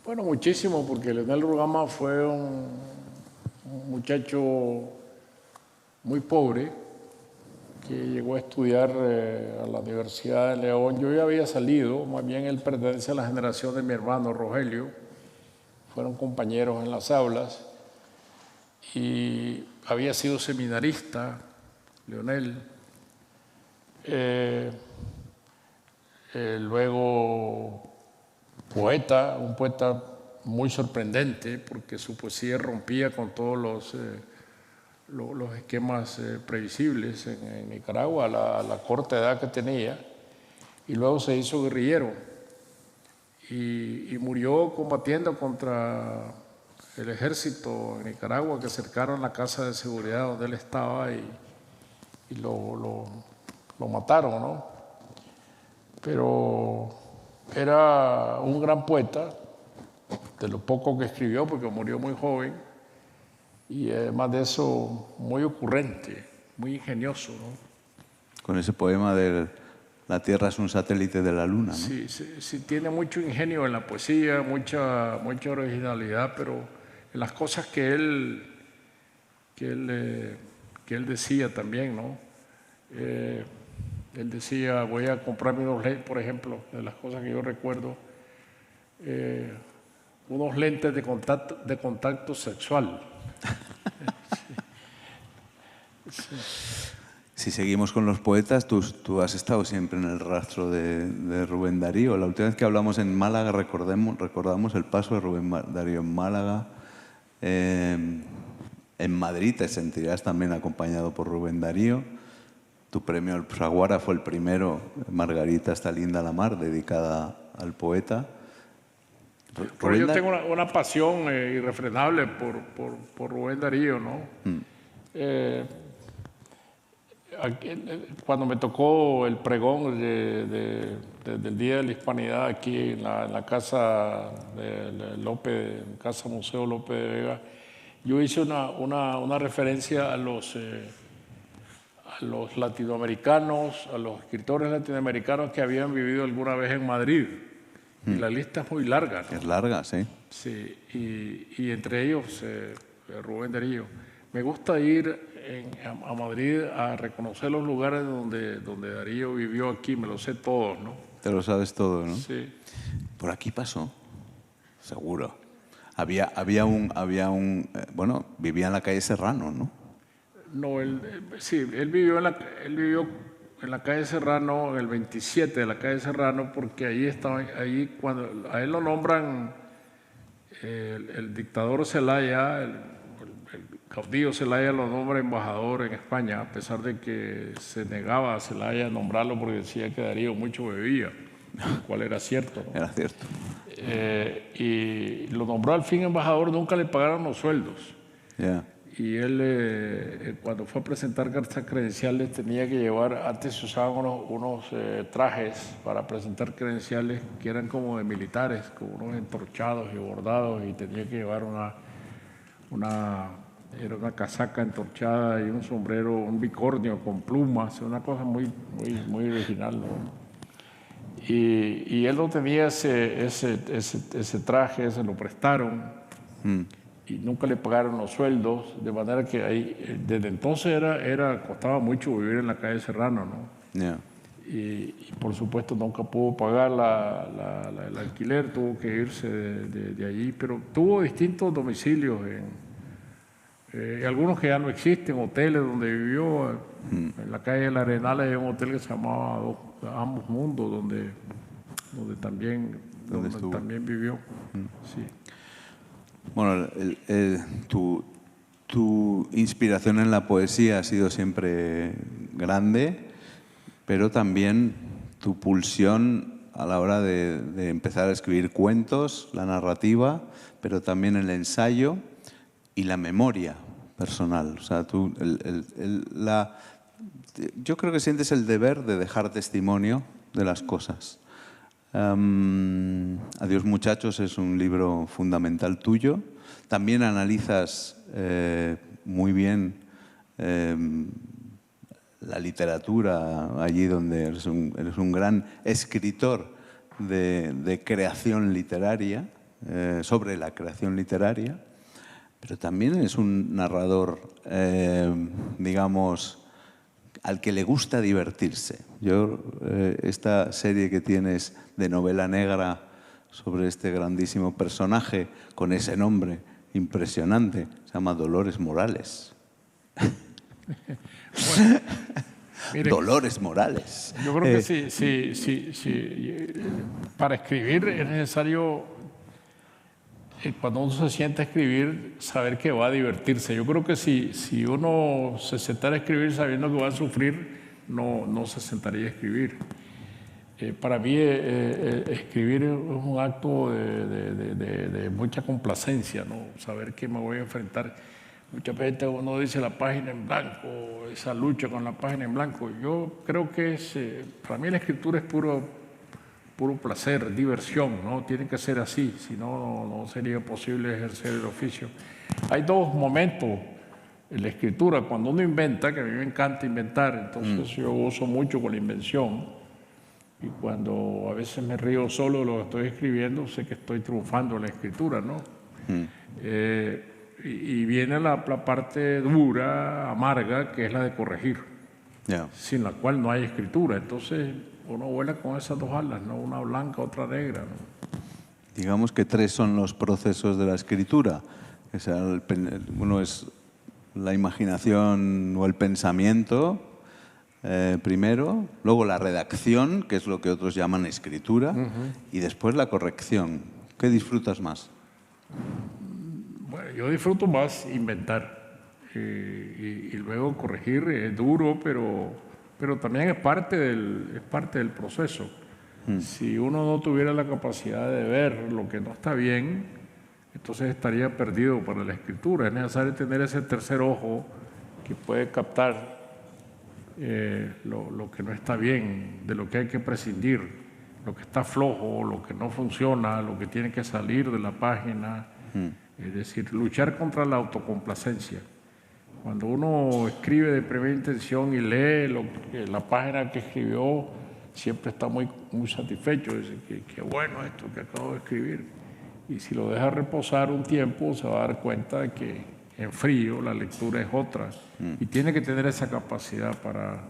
Bueno, muchísimo, porque Leonel Rugama fue un muchacho muy pobre que llegó a estudiar a la Universidad de León. Yo ya había salido, más bien él pertenece a la generación de mi hermano Rogelio. Fueron compañeros en las aulas y había sido seminarista, Leonel. Luego poeta, un poeta muy sorprendente porque su poesía rompía con todos los esquemas previsibles en Nicaragua a la corta edad que tenía, y luego se hizo guerrillero y murió combatiendo contra el ejército en Nicaragua, que cercaron la casa de seguridad donde él estaba y lo mataron, ¿no? Pero era un gran poeta, de lo poco que escribió, porque murió muy joven, y además de eso, muy ocurrente, muy ingenioso, ¿no? Con ese poema de La Tierra es un satélite de la Luna, ¿no? Sí, sí, tiene mucho ingenio en la poesía, mucha originalidad, pero en las cosas que él decía también, ¿no? Él decía, voy a comprarme unos lentes, por ejemplo, de las cosas que yo recuerdo, unos lentes de contacto sexual. Sí. Si seguimos con los poetas, tú has estado siempre en el rastro de Rubén Darío. La última vez que hablamos en Málaga recordamos el paso de Rubén Darío en Málaga. En Madrid te sentirás también acompañado por Rubén Darío. Tu premio al Fraguara fue el primero, Margarita está linda la mar, dedicada al poeta. Pero yo tengo una pasión irrefrenable por Rubén Darío, ¿no? Cuando me tocó el pregón del Día de la Hispanidad aquí en la casa de López, en Casa Museo López de Vega, yo hice una referencia a los latinoamericanos, a los escritores latinoamericanos que habían vivido alguna vez en Madrid. Y la lista es muy larga, ¿no? Es larga, sí. Sí, y entre ellos Rubén Darío. Me gusta ir a Madrid a reconocer los lugares donde Darío vivió aquí, me los sé todos, ¿no? Te lo sabes todo, ¿no? Sí. Por aquí pasó, seguro. Había un bueno, vivía en la calle Serrano, ¿no? No, sí, él vivió en la calle Serrano, en el 27 de la calle Serrano, porque ahí cuando a él lo nombran el dictador Zelaya, el caudillo Zelaya lo nombra embajador en España, a pesar de que se negaba a Zelaya a nombrarlo porque decía que Darío mucho bebía, lo cual era cierto, ¿no? Era cierto. y lo nombró al fin embajador, nunca le pagaron los sueldos. Yeah. Y él, cuando fue a presentar cartas credenciales, tenía que llevar, antes se usaban unos trajes para presentar credenciales que eran como de militares, con unos entorchados y bordados, y tenía que llevar era una casaca entorchada y un sombrero, un bicornio con plumas, una cosa muy original, ¿no? Y él no tenía ese traje, se lo prestaron. Y nunca le pagaron los sueldos, de manera que ahí, desde entonces costaba mucho vivir en la calle Serrano, ¿no? Yeah. Y por supuesto nunca pudo pagar el alquiler, tuvo que irse de allí, pero tuvo distintos domicilios, algunos que ya no existen, hoteles donde vivió. En la calle del Arenal hay un hotel que se llamaba Ambos Mundos, donde también vivió. Sí. Bueno, tu inspiración en la poesía ha sido siempre grande, pero también tu pulsión a la hora de empezar a escribir cuentos, la narrativa, pero también el ensayo y la memoria personal. O sea, yo creo que sientes el deber de dejar testimonio de las cosas. Adiós muchachos es un libro fundamental tuyo. También analizas muy bien la literatura allí donde eres un gran escritor de creación literaria, sobre la creación literaria, pero también eres un narrador, digamos, al que le gusta divertirse. Esta serie que tienes de novela negra sobre este grandísimo personaje con ese nombre impresionante, se llama Dolores Morales. Bueno, mire, Dolores Morales. yo creo que sí. Para escribir es necesario, cuando uno se sienta a escribir, saber que va a divertirse. Yo creo que si uno se sentara a escribir sabiendo que va a sufrir, no se sentaría a escribir. Para mí escribir es un acto de mucha complacencia, ¿no? Saber que me voy a enfrentar. Muchas veces uno dice la página en blanco, esa lucha con la página en blanco. Yo creo que para mí la escritura es puro placer, diversión, ¿no? Tiene que ser así, si no sería posible ejercer el oficio. Hay dos momentos en la escritura, cuando uno inventa, que a mí me encanta inventar, entonces yo gozo mucho con la invención, y cuando a veces me río solo de lo que estoy escribiendo, sé que estoy triunfando en la escritura, ¿no? Y viene la parte dura, amarga, que es la de corregir, sin la cual no hay escritura. Entonces uno vuela con esas dos alas, ¿no? Una blanca, otra negra, ¿no? Digamos que tres son los procesos de la escritura. O sea, uno es la imaginación o el pensamiento, primero, luego la redacción, que es lo que otros llaman escritura, y después la corrección. ¿Qué disfrutas más? Bueno, yo disfruto más inventar y luego corregir. Es duro, pero también es parte del proceso. Si uno no tuviera la capacidad de ver lo que no está bien, entonces estaría perdido para la escritura. Es necesario tener ese tercer ojo que puede captar lo que no está bien, de lo que hay que prescindir, lo que está flojo, lo que no funciona, lo que tiene que salir de la página. Es decir, luchar contra la autocomplacencia. Cuando uno escribe de primera intención y lee la página que escribió, siempre está muy satisfecho. Dice que bueno esto que acabo de escribir. Y si lo deja reposar un tiempo, se va a dar cuenta de que en frío la lectura es otra. Y tiene que tener esa capacidad para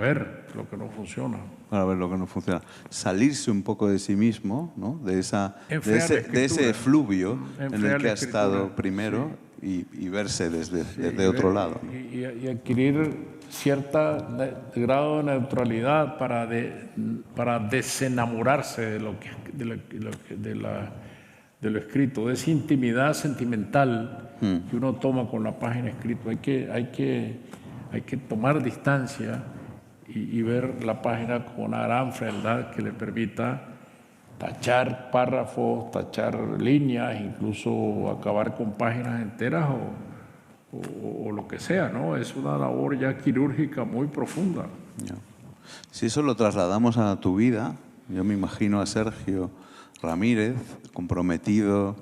ver lo que no funciona. Para ver lo que no funciona. Salirse un poco de sí mismo, ¿no? de ese efluvio en el que ha estado primero, sí. y verse desde otro lado. ¿No? Y adquirir cierto grado de neutralidad para desenamorarse de lo escrito, de esa intimidad sentimental que uno toma con la página escrita. Hay que tomar distancia y ver la página con una gran frialdad que le permita tachar párrafos, tachar líneas, incluso acabar con páginas enteras o lo que sea, ¿no? Es una labor ya quirúrgica muy profunda. Ya. Si eso lo trasladamos a tu vida, yo me imagino a Sergio Ramírez, comprometido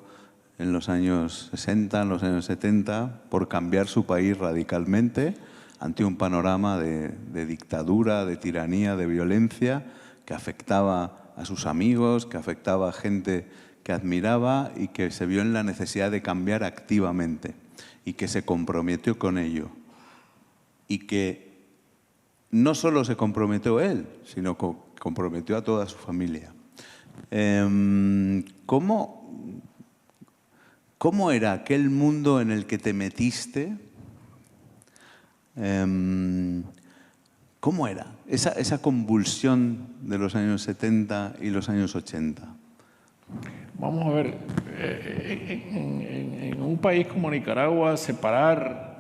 en los años 60, en los años 70, por cambiar su país radicalmente ante un panorama de dictadura, de tiranía, de violencia, que afectaba a sus amigos, que afectaba a gente que admiraba y que se vio en la necesidad de cambiar activamente y que se comprometió con ello. Y que no solo se comprometió él, sino que comprometió a toda su familia. ¿Cómo era aquel mundo en el que te metiste? ¿Cómo era esa convulsión de los años 70 y los años 80? Vamos a ver, en un país como Nicaragua, separar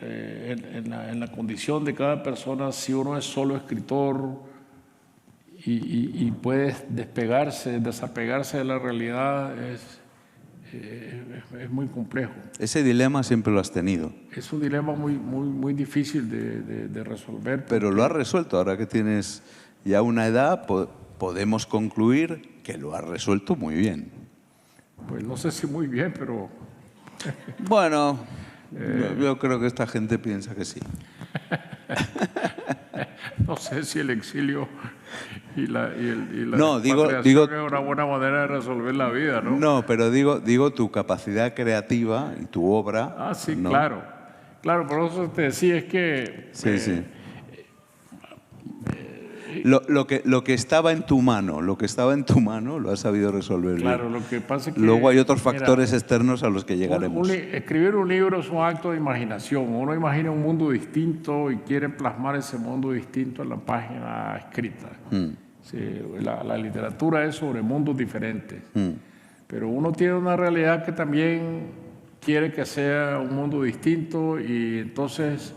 en la condición de cada persona, si uno es solo escritor y puede despegarse, desapegarse de la realidad, es muy complejo. Ese dilema siempre lo has tenido. Es un dilema muy difícil de resolver. Pero lo has resuelto. Ahora que tienes ya una edad, podemos concluir que lo has resuelto muy bien. Pues no sé si muy bien, pero... Bueno, yo creo que esta gente piensa que sí. No sé si el exilio y la No, digo, expatriación es una buena manera de resolver la vida, ¿no? No, pero digo tu capacidad creativa y tu obra. Ah, sí, ¿no? claro. Claro, por eso te decía es que... Sí. Lo que estaba en tu mano, lo has sabido resolver Claro, bien. lo que pasa es que... Luego hay otros factores mira, externos a los que llegaremos. Escribir un libro es un acto de imaginación. Uno imagina un mundo distinto y quiere plasmar ese mundo distinto en la página escrita. Sí, la literatura es sobre mundos diferentes. Pero uno tiene una realidad que también quiere que sea un mundo distinto y entonces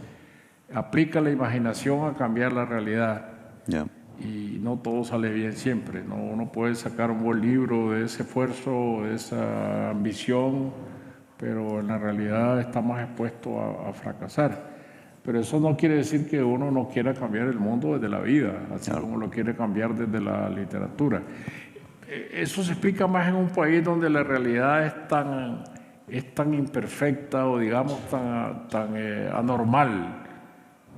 aplica la imaginación a cambiar la realidad. Yeah. Y no todo sale bien siempre, ¿no? Uno puede sacar un buen libro de ese esfuerzo, de esa ambición, pero en la realidad está más expuesto a fracasar. Pero eso no quiere decir que uno no quiera cambiar el mundo desde la vida, así como lo quiere cambiar desde la literatura. Eso se explica más en un país donde la realidad es tan imperfecta o digamos tan anormal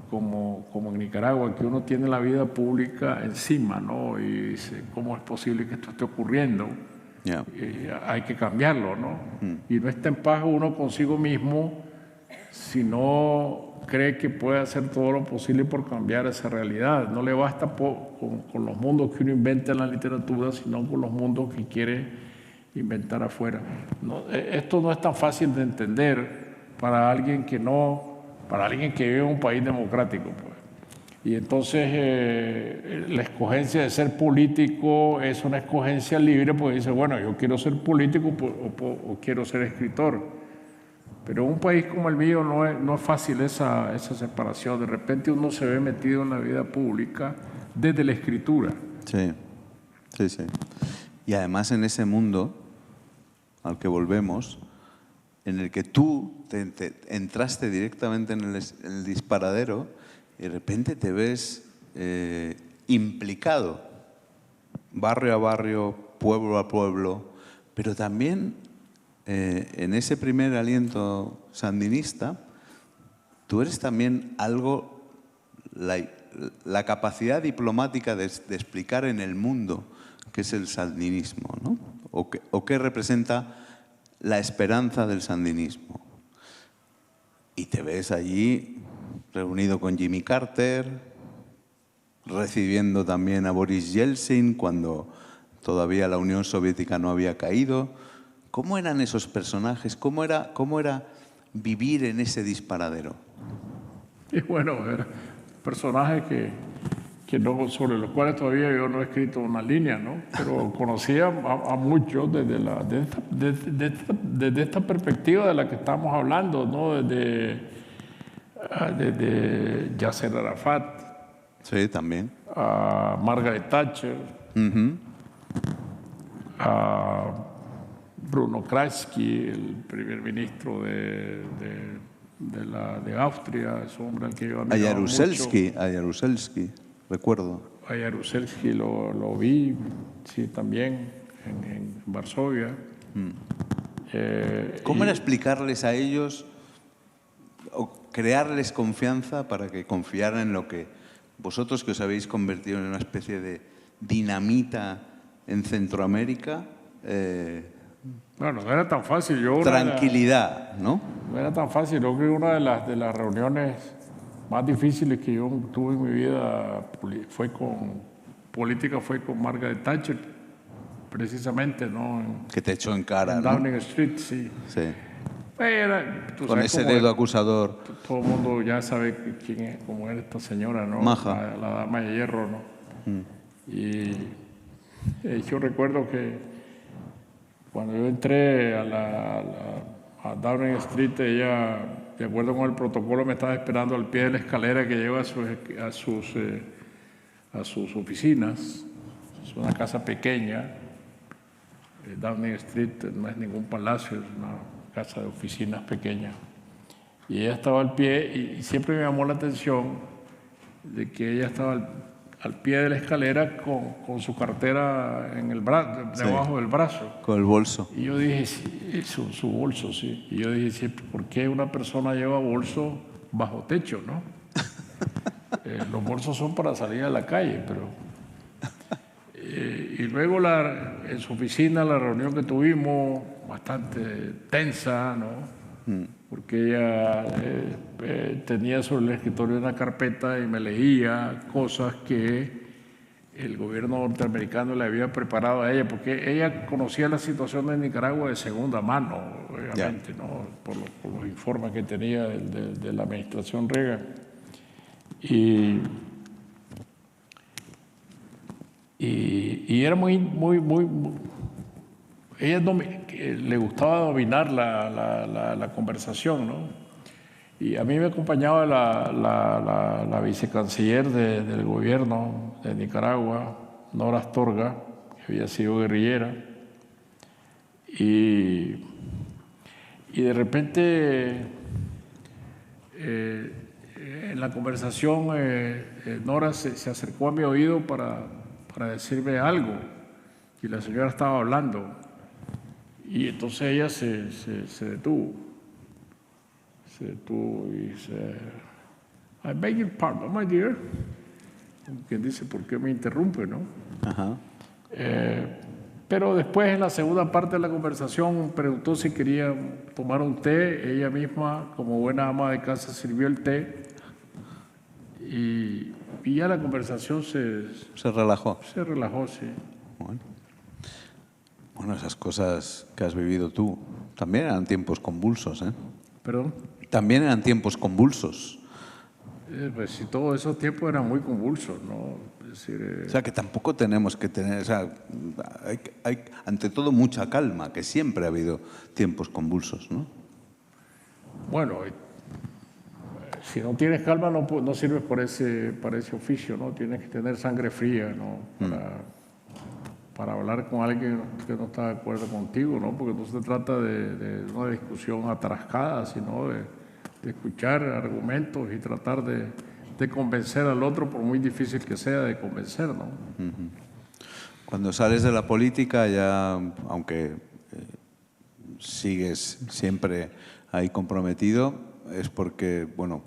como en Nicaragua, que uno tiene la vida pública encima, ¿no? Y dice, ¿cómo es posible que esto esté ocurriendo? Yeah. Hay que cambiarlo, ¿no? Y no está en paz uno consigo mismo si no cree que puede hacer todo lo posible por cambiar esa realidad. No le basta con los mundos que uno inventa en la literatura, sino con los mundos que quiere inventar afuera. Esto no es tan fácil de entender para alguien que vive en un país democrático, pues. Y entonces la escogencia de ser político es una escogencia libre, porque dice, bueno, yo quiero ser político o quiero ser escritor. Pero en un país como el mío no es fácil esa separación. De repente uno se ve metido en la vida pública desde la escritura. Sí. Y además en ese mundo al que volvemos, en el que tú entraste directamente en el disparadero y de repente te ves implicado, barrio a barrio, pueblo a pueblo, pero también en ese primer aliento sandinista, tú eres también algo, la capacidad diplomática de explicar en el mundo qué es el sandinismo, ¿no? O qué representa la esperanza del sandinismo. Y te ves allí reunido con Jimmy Carter, recibiendo también a Boris Yeltsin cuando todavía la Unión Soviética no había caído. ¿Cómo eran esos personajes? ¿Cómo era vivir en ese disparadero? Y bueno, personajes sobre los cuales todavía yo no he escrito una línea, ¿no? Pero conocía a muchos desde esta perspectiva de la que estamos hablando, ¿no? Desde Yasser Arafat. Sí, también. A Margaret Thatcher. a Bruno Kreisky, el primer ministro de Austria, es un hombre al que yo admiraba mucho. A Jaruzelski, recuerdo. A Jaruzelski lo vi, sí, también en Varsovia. ¿Cómo era explicarles a ellos o crearles confianza para que confiaran en lo que vosotros, que os habéis convertido en una especie de dinamita en Centroamérica? Bueno, no era tan fácil. Tranquilidad, ¿no? No era tan fácil. Yo creo que una de las reuniones más difíciles que yo tuve en mi vida fue con Margaret Thatcher, precisamente, ¿no? Que te echó en cara, en ¿no? Downing Street, sí. Sí. Con ese dedo acusador. Todo el mundo ya sabe cómo era esta señora, ¿no? Maja. La dama de hierro, ¿no? Y yo recuerdo que cuando yo entré a Downing Street, ella, de acuerdo con el protocolo, me estaba esperando al pie de la escalera que lleva a sus oficinas. Es una casa pequeña. Downing Street no es ningún palacio, es una casa de oficinas pequeña. Y ella estaba al pie, y siempre me llamó la atención de que ella estaba al pie de la escalera con su cartera en el brazo, debajo del brazo. Con el bolso. Y yo dije, sí, su bolso, sí. Y yo dije, siempre, ¿por qué una persona lleva bolso bajo techo, no? Los bolsos son para salir a la calle, pero... y luego en su oficina, la reunión que tuvimos, bastante tensa, ¿no? Porque ella tenía sobre el escritorio una carpeta y me leía cosas que el gobierno norteamericano le había preparado a ella, porque ella conocía la situación de Nicaragua de segunda mano, obviamente, ¿no? Por los informes que tenía de la administración Reagan. Y era muy ella le gustaba dominar la conversación, ¿no? Y a mí me acompañaba la vicecanciller del gobierno de Nicaragua, Nora Astorga, que había sido guerrillera. Y de repente, en la conversación, Nora se acercó a mi oído para decirme algo, y la señora estaba hablando, y entonces ella se detuvo y dice, I beg your pardon, my dear. Quien dice, ¿por qué me interrumpe, no? Ajá. Pero después, en la segunda parte de la conversación, preguntó si quería tomar un té. Ella misma, como buena ama de casa, sirvió el té, y ya la conversación se relajó. Se relajó, sí. Bueno, esas cosas que has vivido tú también eran tiempos convulsos, ¿eh? ¿Perdón? También eran tiempos convulsos. Pues sí, todos esos tiempos eran muy convulsos, ¿no? Es decir, o sea, que tampoco tenemos que tener... O sea, hay ante todo mucha calma, que siempre ha habido tiempos convulsos, ¿no? Bueno, si no tienes calma no sirves para ese oficio, ¿no? Tienes que tener sangre fría, ¿no? Para hablar con alguien que no está de acuerdo contigo, ¿no? Porque no se trata de una discusión atascada, sino de escuchar argumentos y tratar de convencer al otro, por muy difícil que sea de convencer, ¿no? Cuando sales de la política ya, aunque sigues siempre ahí comprometido, es porque, bueno,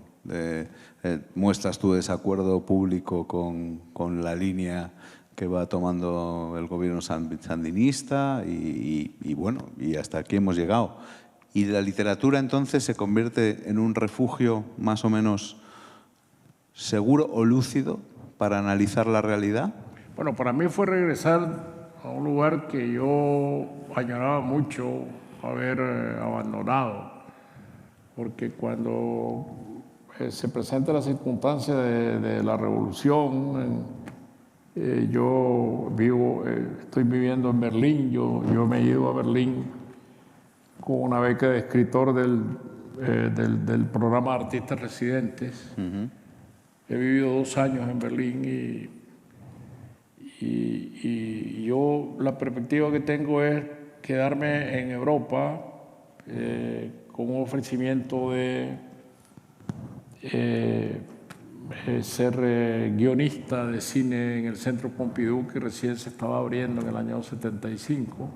muestras tu desacuerdo público con la línea que va tomando el gobierno sandinista y bueno, y hasta aquí hemos llegado. ¿Y la literatura entonces se convierte en un refugio más o menos seguro o lúcido para analizar la realidad? Bueno, para mí fue regresar a un lugar que yo añoraba mucho haber abandonado, porque cuando se presenta la circunstancia de la revolución, estoy viviendo en Berlín, yo me he ido a Berlín con una beca de escritor del programa de Artistas Residentes. He vivido 2 años en Berlín Y yo la perspectiva que tengo es quedarme en Europa con un ofrecimiento de ser guionista de cine en el Centro Pompidou, que recién se estaba abriendo en el año 75,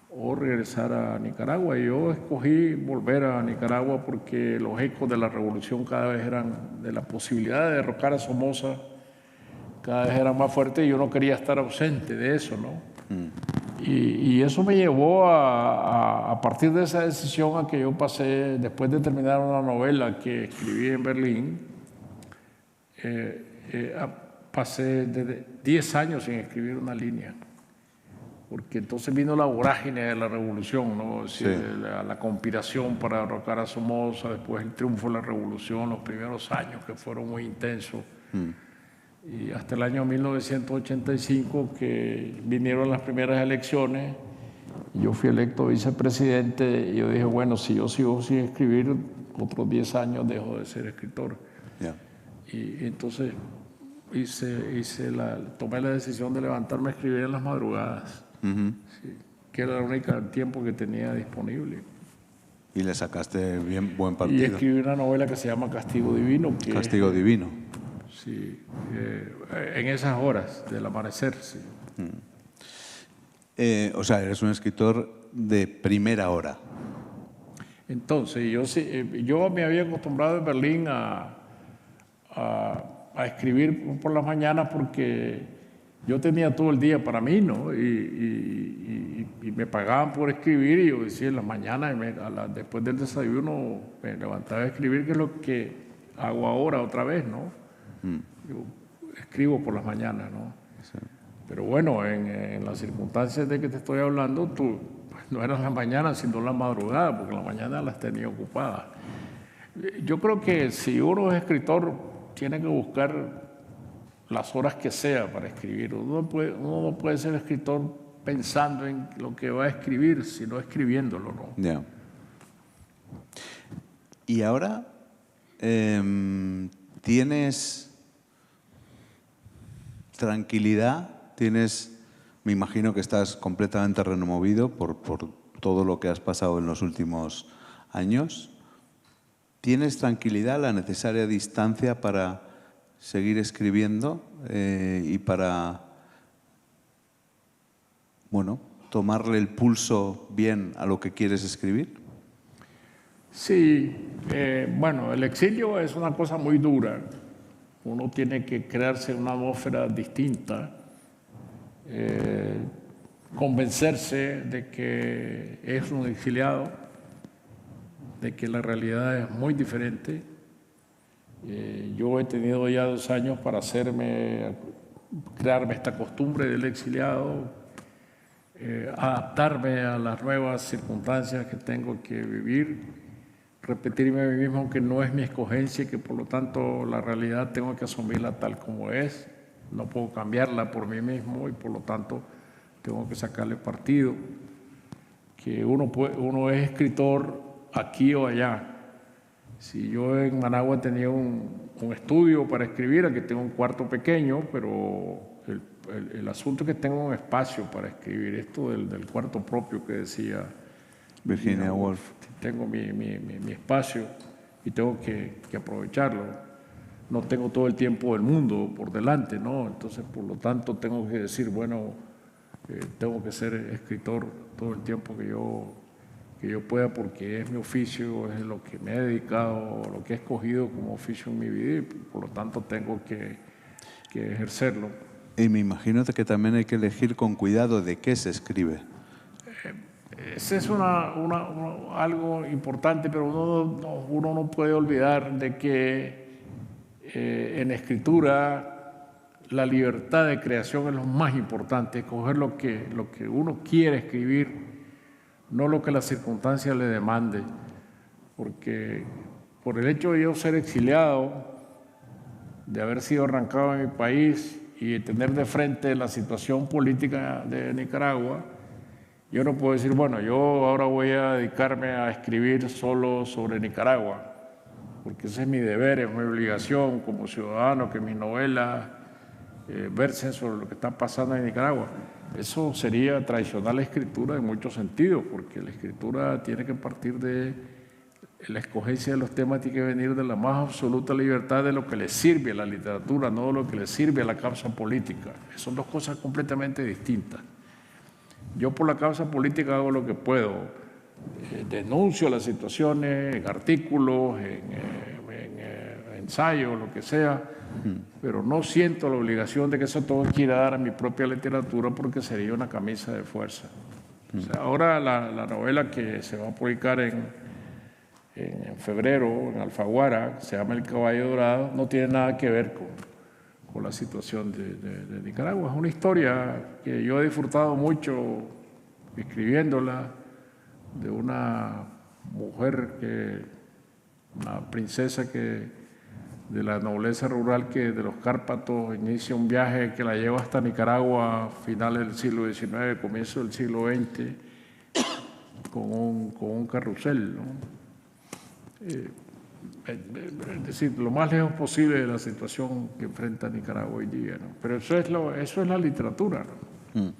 o regresar a Nicaragua. Y yo escogí volver a Nicaragua porque los ecos de la revolución cada vez eran, de la posibilidad de derrocar a Somoza, cada vez eran más fuertes y yo no quería estar ausente de eso, ¿no? Y eso me llevó a partir de esa decisión a que yo pasé, después de terminar una novela que escribí en Berlín, pasé de 10 años sin escribir una línea, porque entonces vino la vorágine de la revolución, ¿no? Es decir, la conspiración para derrocar a Somoza, después el triunfo de la revolución, los primeros años que fueron muy intensos. Y hasta el año 1985 que vinieron las primeras elecciones, yo fui electo vicepresidente y yo dije, bueno, si yo sigo sin escribir, otros 10 años dejo de ser escritor. Y entonces tomé la decisión de levantarme a escribir en las madrugadas, que era el único tiempo que tenía disponible. Y le sacaste buen partido. Y escribí una novela que se llama Castigo Divino. Castigo Divino. Sí, en esas horas del amanecer, sí. O sea, eres un escritor de primera hora. Entonces, yo me había acostumbrado en Berlín a escribir por las mañanas porque yo tenía todo el día para mí, ¿no? Y me pagaban por escribir y yo decía en las mañanas, después del desayuno, me levantaba a escribir, que es lo que hago ahora otra vez, ¿no? Yo escribo por las mañanas, ¿no? Sí. Pero bueno, en las circunstancias de que te estoy hablando, tú no eran las mañanas, sino las madrugadas, porque las mañanas las tenía ocupadas. Yo creo que si uno es escritor, tiene que buscar las horas que sea para escribir. Uno no puede ser escritor pensando en lo que va a escribir, sino escribiéndolo, ¿no? Ya. Y ahora tienes tranquilidad, me imagino que estás completamente removido por todo lo que has pasado en los últimos años. ¿Tienes tranquilidad, la necesaria distancia para seguir escribiendo y para, bueno, tomarle el pulso bien a lo que quieres escribir? Sí, bueno, el exilio es una cosa muy dura. Uno tiene que crearse una atmósfera distinta, convencerse de que es un exiliado, de que la realidad es muy diferente. Yo he tenido ya 2 años para crearme esta costumbre del exiliado, adaptarme a las nuevas circunstancias que tengo que vivir, repetirme a mí mismo que no es mi escogencia y que por lo tanto la realidad tengo que asumirla tal como es, no puedo cambiarla por mí mismo y por lo tanto tengo que sacarle partido, que uno es escritor aquí o allá. Si yo en Managua tenía un estudio para escribir, aquí tengo un cuarto pequeño, pero el asunto es que tengo un espacio para escribir, esto del cuarto propio que decía Virginia Woolf. Tengo mi espacio y tengo que aprovecharlo. No tengo todo el tiempo del mundo por delante, ¿no? Entonces, por lo tanto, tengo que decir, bueno, tengo que ser escritor todo el tiempo que yo pueda, porque es mi oficio, es lo que me he dedicado, lo que he escogido como oficio en mi vida y por lo tanto tengo que ejercerlo. Y me imagino que también hay que elegir con cuidado de qué se escribe. Ese es algo importante, pero uno no puede olvidar de que en escritura la libertad de creación es lo más importante, escoger lo que uno quiere escribir, no lo que la circunstancia le demande, porque por el hecho de yo ser exiliado, de haber sido arrancado de mi país y de tener de frente la situación política de Nicaragua, yo no puedo decir, bueno, yo ahora voy a dedicarme a escribir solo sobre Nicaragua, porque ese es mi deber, es mi obligación como ciudadano, que mis novelas versen sobre lo que está pasando en Nicaragua. Eso sería traicionar la escritura en muchos sentidos, porque la escritura tiene que partir de la escogencia de los temas, tiene que venir de la más absoluta libertad de lo que le sirve a la literatura, no de lo que le sirve a la causa política. Son dos cosas completamente distintas. Yo por la causa política hago lo que puedo, denuncio las situaciones en artículos, en ensayos, lo que sea, pero no siento la obligación de que eso todo quiera dar a mi propia literatura porque sería una camisa de fuerza. O sea, ahora la novela que se va a publicar en febrero en Alfaguara, se llama El Caballo Dorado, no tiene nada que ver con la situación de Nicaragua. Es una historia que yo he disfrutado mucho escribiéndola, de una mujer, una princesa de la nobleza rural que de los Cárpatos inicia un viaje que la lleva hasta Nicaragua a finales del siglo XIX, comienzo del siglo XX, con un carrusel, ¿no? Es decir, lo más lejos posible de la situación que enfrenta Nicaragua hoy día, ¿no? Pero eso es la literatura, ¿no?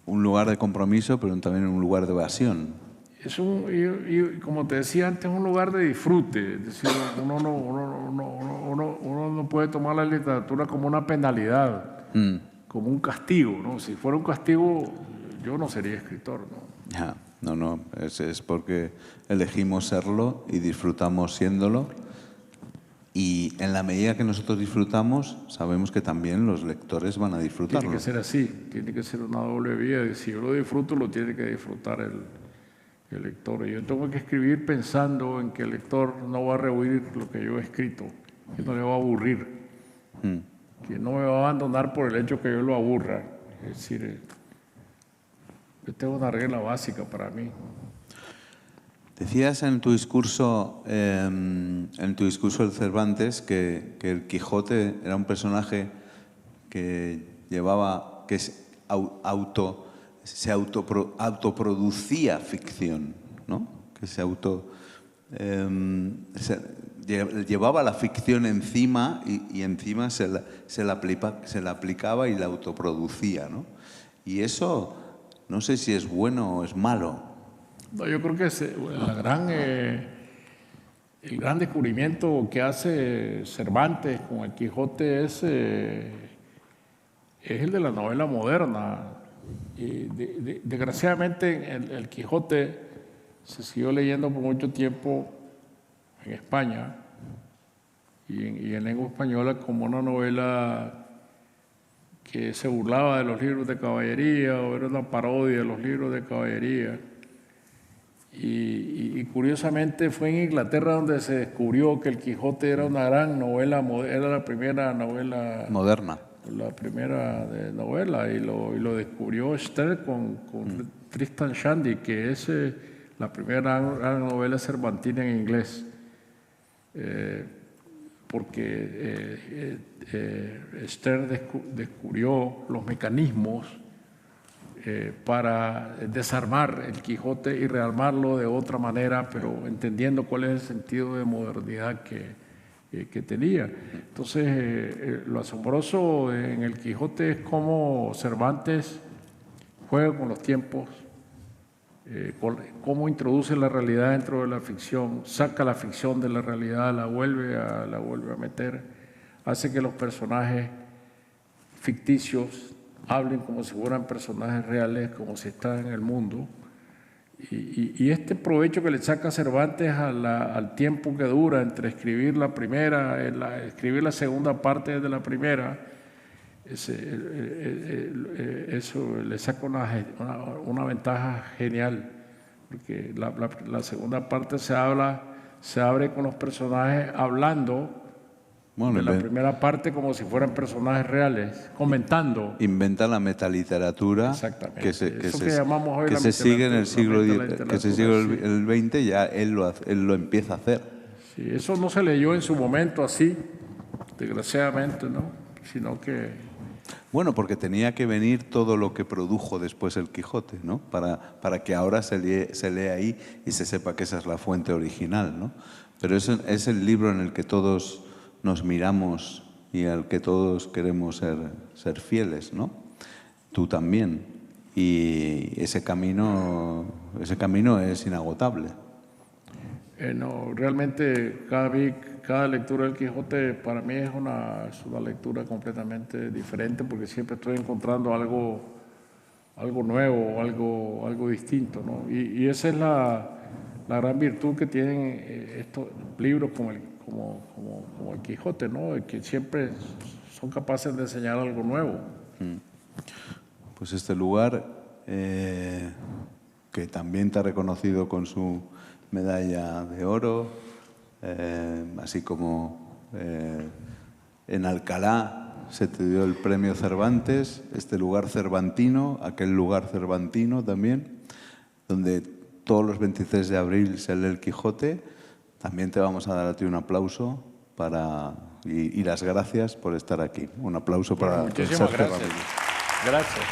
Un lugar de compromiso, pero también un lugar de evasión. Y como te decía antes, es un lugar de disfrute. Es decir, uno no puede tomar la literatura como una penalidad, como un castigo, ¿no? Si fuera un castigo, yo no sería escritor, ¿no? Ya. No, es porque elegimos serlo y disfrutamos siéndolo. Y en la medida que nosotros disfrutamos, sabemos que también los lectores van a disfrutarlo. Tiene que ser así, tiene que ser una doble vía. Si yo lo disfruto, lo tiene que disfrutar el lector. Y yo tengo que escribir pensando en que el lector no va a rehuir lo que yo he escrito, que no le va a aburrir, que no me va a abandonar por el hecho que yo lo aburra. Es decir, yo tengo una regla básica para mí. Decías en tu discurso del Cervantes que el Quijote era un personaje que se autoproducía ficción, ¿no? Que llevaba la ficción encima y encima se la aplicaba y la autoproducía, ¿no? Y eso no sé si es bueno o es malo. No, yo creo que el gran descubrimiento que hace Cervantes con el Quijote es el de la novela moderna. Y desgraciadamente el Quijote se siguió leyendo por mucho tiempo en España y en lengua española como una novela que se burlaba de los libros de caballería o era una parodia de los libros de caballería. Y curiosamente fue en Inglaterra donde se descubrió que el Quijote era una gran novela, era la primera novela moderna. La primera novela, y lo descubrió Sterne con Tristram Shandy, que es la primera gran novela cervantina en inglés. Porque Sterne descubrió los mecanismos para desarmar el Quijote y rearmarlo de otra manera, pero entendiendo cuál es el sentido de modernidad que tenía. Entonces, lo asombroso en el Quijote es cómo Cervantes juega con los tiempos, cómo introduce la realidad dentro de la ficción, saca la ficción de la realidad, la vuelve a meter, hace que los personajes ficticios hablen como si fueran personajes reales, como si están en el mundo. Y este provecho que le saca Cervantes al tiempo que dura entre escribir la primera, escribir la segunda parte de la primera, eso le saca una ventaja genial, porque la segunda parte se abre con los personajes hablando de la primera parte como si fueran personajes reales, comentando. Inventa la metaliteratura que se sigue en el siglo el XX, ya él lo empieza a hacer. Sí, eso no se leyó en su momento así, desgraciadamente, ¿no? Sino que... Bueno, porque tenía que venir todo lo que produjo después el Quijote, ¿no? Para que ahora se lea ahí y se sepa que esa es la fuente original, ¿no? Pero es el libro en el que todos nos miramos y al que todos queremos ser fieles, ¿no? Tú también. Y ese camino es inagotable. No, realmente cada lectura del Quijote para mí es una lectura completamente diferente, porque siempre estoy encontrando algo nuevo, algo distinto, ¿no? Y esa es la gran virtud que tienen estos libros como el Quijote, ¿no? Que siempre son capaces de enseñar algo nuevo. Pues este lugar, que también te ha reconocido con su medalla de oro, así como en Alcalá se te dio el premio Cervantes, este lugar cervantino, aquel lugar cervantino también, donde todos los 23 de abril se lee el Quijote. También te vamos a dar a ti un aplauso y las gracias por estar aquí. Un aplauso para Muchísimas Sergio gracias. Ramírez. Gracias.